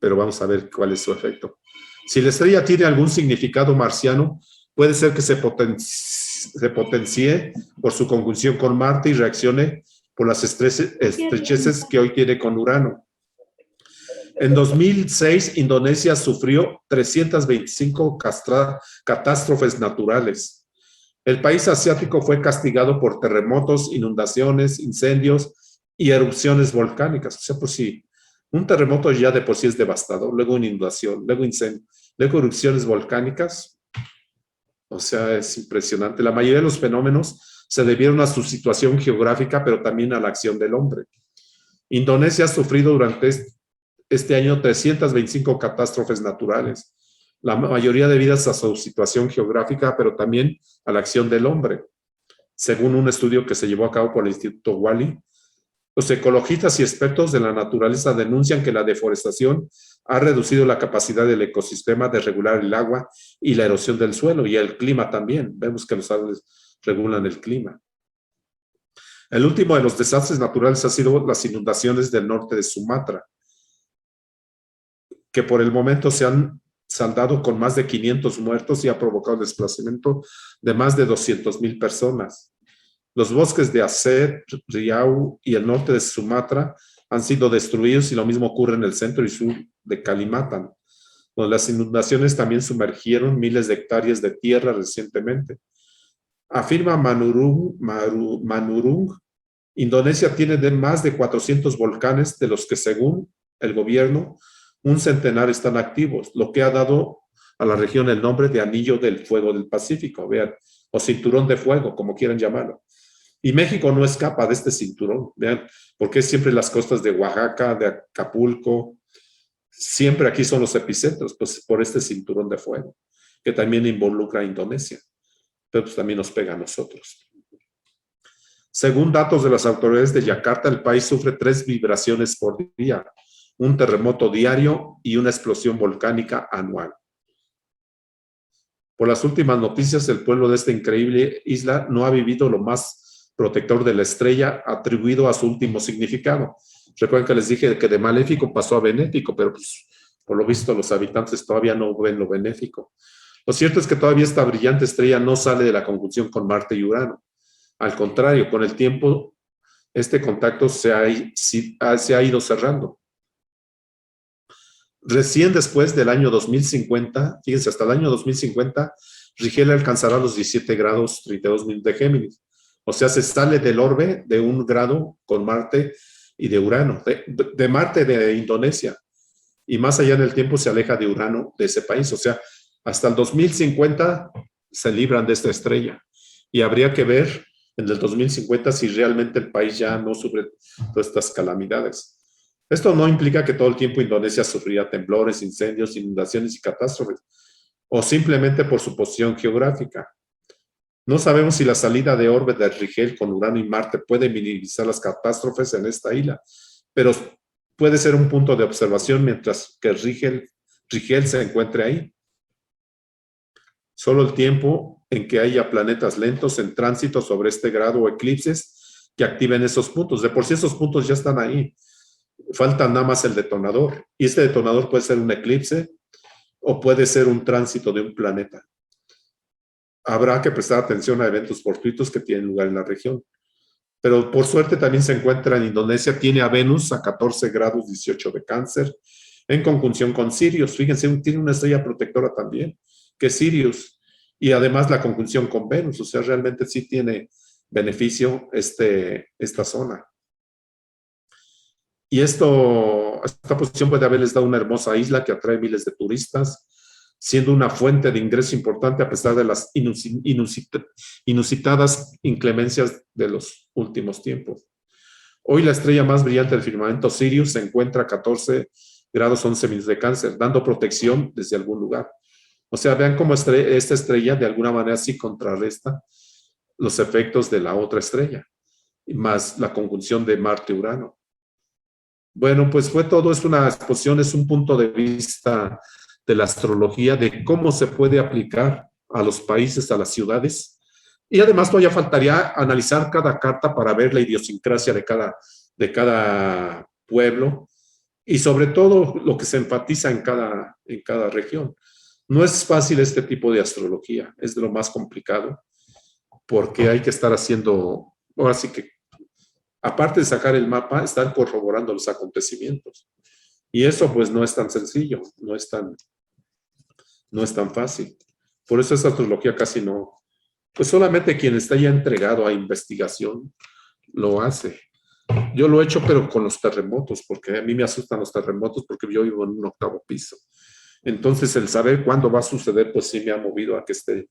Pero vamos a ver cuál es su efecto. Si la estrella tiene algún significado marciano, puede ser que se potencie por su conjunción con Marte y reaccione por las estrecheces que hoy tiene con Urano. En 2006, Indonesia sufrió 325 catástrofes naturales. El país asiático fue castigado por terremotos, inundaciones, incendios y erupciones volcánicas. O sea, pues sí, un terremoto ya de por sí es devastador, luego una inundación, luego incendio, luego erupciones volcánicas. O sea, es impresionante. La mayoría de los fenómenos se debieron a su situación geográfica, pero también a la acción del hombre. Indonesia ha sufrido durante este año 325 catástrofes naturales, la mayoría debidas a su situación geográfica, pero también a la acción del hombre. Según un estudio que se llevó a cabo por el Instituto Wally, los ecologistas y expertos de la naturaleza denuncian que la deforestación ha reducido la capacidad del ecosistema de regular el agua y la erosión del suelo, y el clima también. Vemos que los árboles regulan el clima. El último de los desastres naturales ha sido las inundaciones del norte de Sumatra, que por el momento se han saldado con más de 500 muertos y ha provocado el desplazamiento de más de 200,000 personas. Los bosques de Aceh, Riau y el norte de Sumatra han sido destruidos, y lo mismo ocurre en el centro y sur de Kalimantan, donde las inundaciones también sumergieron miles de hectáreas de tierra recientemente. Afirma Manurung, Indonesia tiene más de 400 volcanes, de los que según el gobierno un centenar están activos, lo que ha dado a la región el nombre de Anillo del Fuego del Pacífico, vean, o Cinturón de Fuego, como quieran llamarlo. Y México no escapa de este cinturón, vean, porque siempre las costas de Oaxaca, de Acapulco, siempre aquí son los epicentros, pues por este cinturón de fuego, que también involucra a Indonesia, pero pues también nos pega a nosotros. Según datos de las autoridades de Yakarta, el país sufre 3 vibraciones por día, un terremoto diario y una explosión volcánica anual. Por las últimas noticias, el pueblo de esta increíble isla no ha vivido lo más protector de la estrella, atribuido a su último significado. Recuerden que les dije que de maléfico pasó a benéfico, pero pues, por lo visto los habitantes todavía no ven lo benéfico. Lo cierto es que todavía esta brillante estrella no sale de la conjunción con Marte y Urano. Al contrario, con el tiempo, este contacto se ha ido cerrando. Recién después del año 2050, fíjense, hasta el año 2050, Rigel alcanzará los 17 grados 32 minutos de Géminis. O sea, se sale del orbe de 1 grado con Marte y de Urano, de Marte de Indonesia. Y más allá en el tiempo se aleja de Urano, de ese país. O sea, hasta el 2050 se libran de esta estrella. Y habría que ver en el 2050 si realmente el país ya no sufre todas estas calamidades. Esto no implica que todo el tiempo Indonesia sufrirá temblores, incendios, inundaciones y catástrofes, o simplemente por su posición geográfica. No sabemos si la salida de orbe de Rigel con Urano y Marte puede minimizar las catástrofes en esta isla, pero puede ser un punto de observación mientras que Rigel se encuentre ahí. Solo el tiempo en que haya planetas lentos en tránsito sobre este grado o eclipses que activen esos puntos. De por sí esos puntos ya están ahí. Falta nada más el detonador. Y este detonador puede ser un eclipse o puede ser un tránsito de un planeta. Habrá que prestar atención a eventos fortuitos que tienen lugar en la región. Pero por suerte también se encuentra en Indonesia, tiene a Venus a 14 grados 18 de Cáncer, en conjunción con Sirius. Fíjense, tiene una estrella protectora también, que es Sirius, y además la conjunción con Venus, o sea, realmente sí tiene beneficio esta zona. Y esta posición puede haberles dado una hermosa isla que atrae miles de turistas, siendo una fuente de ingreso importante a pesar de las inusitadas inclemencias de los últimos tiempos. Hoy la estrella más brillante del firmamento, Sirius, se encuentra a 14 grados 11 minutos de Cáncer, dando protección desde algún lugar. O sea, vean cómo esta estrella de alguna manera sí contrarresta los efectos de la otra estrella, más la conjunción de Marte-Urano. Bueno, pues fue todo, es una exposición, es un punto de vista de la astrología, de cómo se puede aplicar a los países, a las ciudades. Y además todavía faltaría analizar cada carta para ver la idiosincrasia de cada pueblo y sobre todo lo que se enfatiza en cada región. No es fácil este tipo de astrología, es de lo más complicado, porque hay que estar haciendo, ahora sí que, aparte de sacar el mapa, estar corroborando los acontecimientos. Y eso pues no es tan sencillo, no es tan fácil. Por eso esta astrología casi no, pues solamente quien está ya entregado a investigación lo hace. Yo lo he hecho, pero con los terremotos, porque a mí me asustan los terremotos porque yo vivo en un 8º piso. Entonces, el saber cuándo va a suceder, pues sí me ha movido a que esté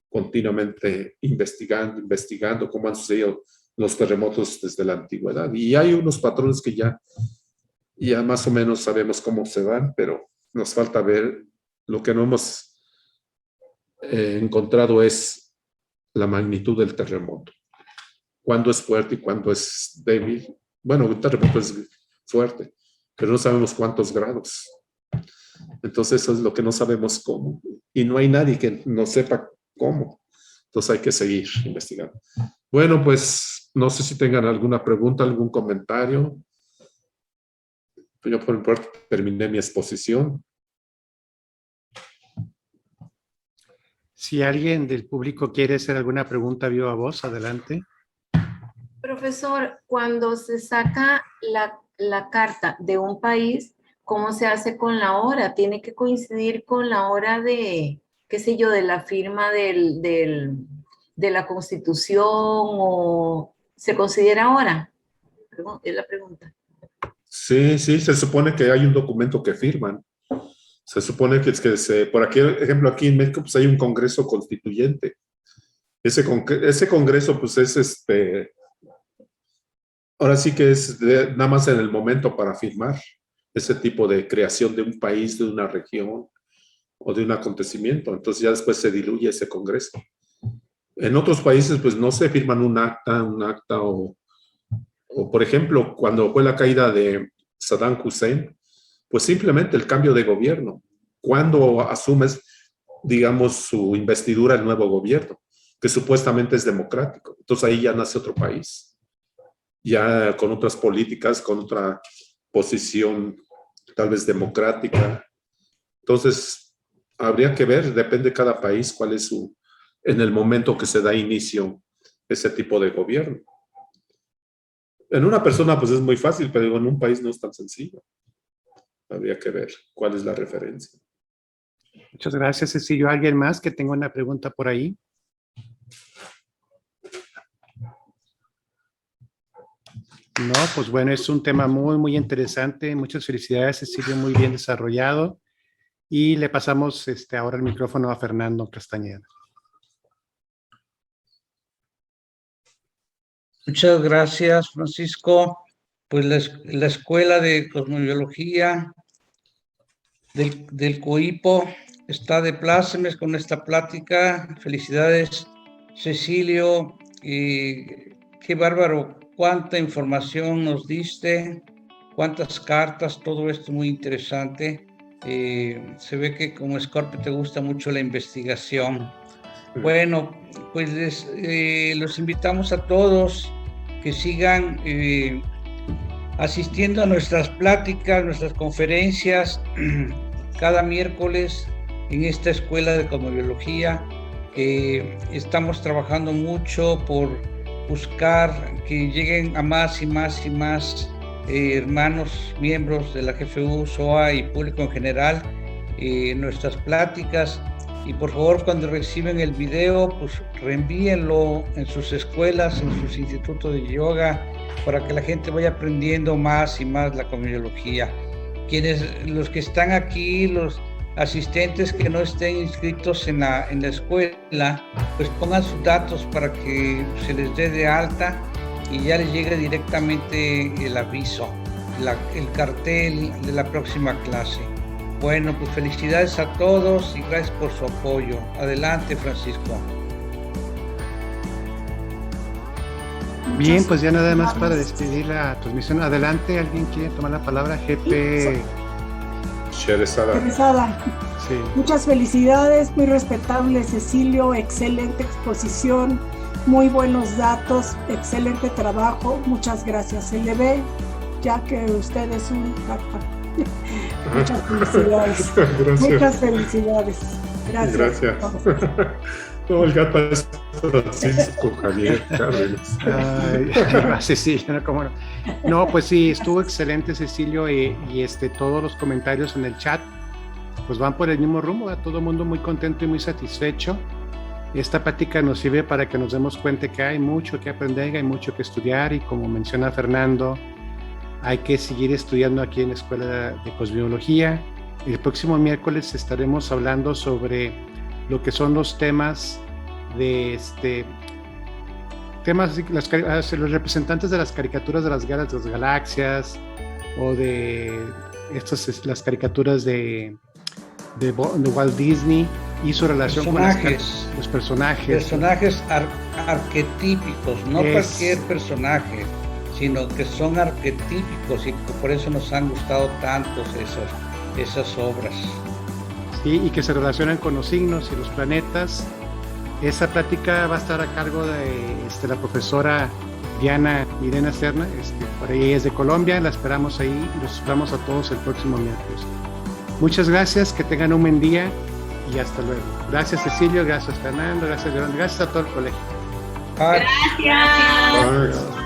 continuamente investigando cómo han sucedido los terremotos desde la antigüedad. Y hay unos patrones que ya más o menos sabemos cómo se dan, pero nos falta ver. Lo que no hemos encontrado es la magnitud del terremoto. Cuándo es fuerte y cuándo es débil. Bueno, un terremoto es fuerte, pero no sabemos cuántos grados. Entonces eso es lo que no sabemos cómo. Y no hay nadie que nos sepa cómo. Entonces hay que seguir investigando. Bueno, pues no sé si tengan alguna pregunta, algún comentario. Yo por mi parte terminé mi exposición. Si alguien del público quiere hacer alguna pregunta viva voz, adelante. Profesor, cuando se saca la carta de un país, ¿cómo se hace con la hora? ¿Tiene que coincidir con la hora de, qué sé yo, de la firma de la Constitución o se considera hora? Es la pregunta. Sí, se supone que hay un documento que firman. Se supone que por aquí, ejemplo, aquí en México, pues hay un Congreso Constituyente. Ese Congreso, pues es ahora sí que es nada más en el momento para firmar ese tipo de creación de un país, de una región o de un acontecimiento. Entonces ya después se diluye ese Congreso. En otros países, pues no se firman un acta o por ejemplo, cuando fue la caída de Saddam Hussein, pues simplemente el cambio de gobierno. Cuando asumes, digamos, su investidura el nuevo gobierno, que supuestamente es democrático. Entonces ahí ya nace otro país, ya con otras políticas, con otra posición tal vez democrática. Entonces habría que ver, depende de cada país, cuál es en el momento que se da inicio ese tipo de gobierno. En una persona pues es muy fácil, pero en un país no es tan sencillo. Habría que ver cuál es la referencia. Muchas gracias, Cecilio. ¿Alguien más que tenga una pregunta por ahí? No, pues bueno, es un tema muy, muy interesante. Muchas felicidades, Cecilio, muy bien desarrollado. Y le pasamos ahora el micrófono a Fernando Castañeda. Muchas gracias, Francisco. Pues la Escuela de Cosmobiología del COIPO está de plácemes con esta plática. Felicidades, Cecilio. Y qué bárbaro, cuánta información nos diste, cuántas cartas, todo esto muy interesante. Se ve que como Scorpio te gusta mucho la investigación. Bueno, pues los invitamos a todos que sigan asistiendo a nuestras pláticas, nuestras conferencias cada miércoles en esta escuela de cosmobiología, que estamos trabajando mucho por buscar que lleguen a más y más y más hermanos, miembros de la GFU, SOA y público en general, nuestras pláticas. Y por favor, cuando reciben el video, pues reenvíenlo en sus escuelas, en sus institutos de yoga, para que la gente vaya aprendiendo más y más la cosmobiología. Los que están aquí, los asistentes que no estén inscritos en la escuela, pues pongan sus datos para que se les dé de alta y ya les llegue directamente el aviso, el cartel de la próxima clase. Bueno, pues felicidades a todos y gracias por su apoyo. Adelante, Francisco. Bien, pues ya nada más para despedir la transmisión. Adelante, ¿alguien quiere tomar la palabra? GP Sherezada. Sí. Muchas felicidades, muy respetable Cecilio, excelente exposición, muy buenos datos, excelente trabajo, muchas gracias. Se le ve ya que usted es un capa. Muchas felicidades. Gracias. Muchas felicidades. Gracias. No, el gato es Francisco Javier Cárdenas. Cecilio, no, cómo no. No, pues sí, estuvo excelente, Cecilio, y todos los comentarios en el chat pues van por el mismo rumbo, a todo el mundo muy contento y muy satisfecho. Esta plática nos sirve para que nos demos cuenta que hay mucho que aprender, hay mucho que estudiar, y como menciona Fernando, hay que seguir estudiando aquí en la Escuela de Cosmobiología. El próximo miércoles estaremos hablando sobre lo que son los temas de los representantes de las caricaturas de las guerras de las galaxias, o de las caricaturas de Walt Disney y su relación con los personajes. Personajes arquetípicos, no cualquier personaje, sino que son arquetípicos, y por eso nos han gustado tantos esas obras. Sí, y que se relacionan con los signos y los planetas. Esa plática va a estar a cargo de la profesora Diana Irena Serna, por ahí es de Colombia. La esperamos ahí y los esperamos a todos el próximo miércoles. Muchas gracias, que tengan un buen día y hasta luego. Gracias, Cecilio, gracias, Fernando, gracias, León, gracias a todo el colegio. Gracias.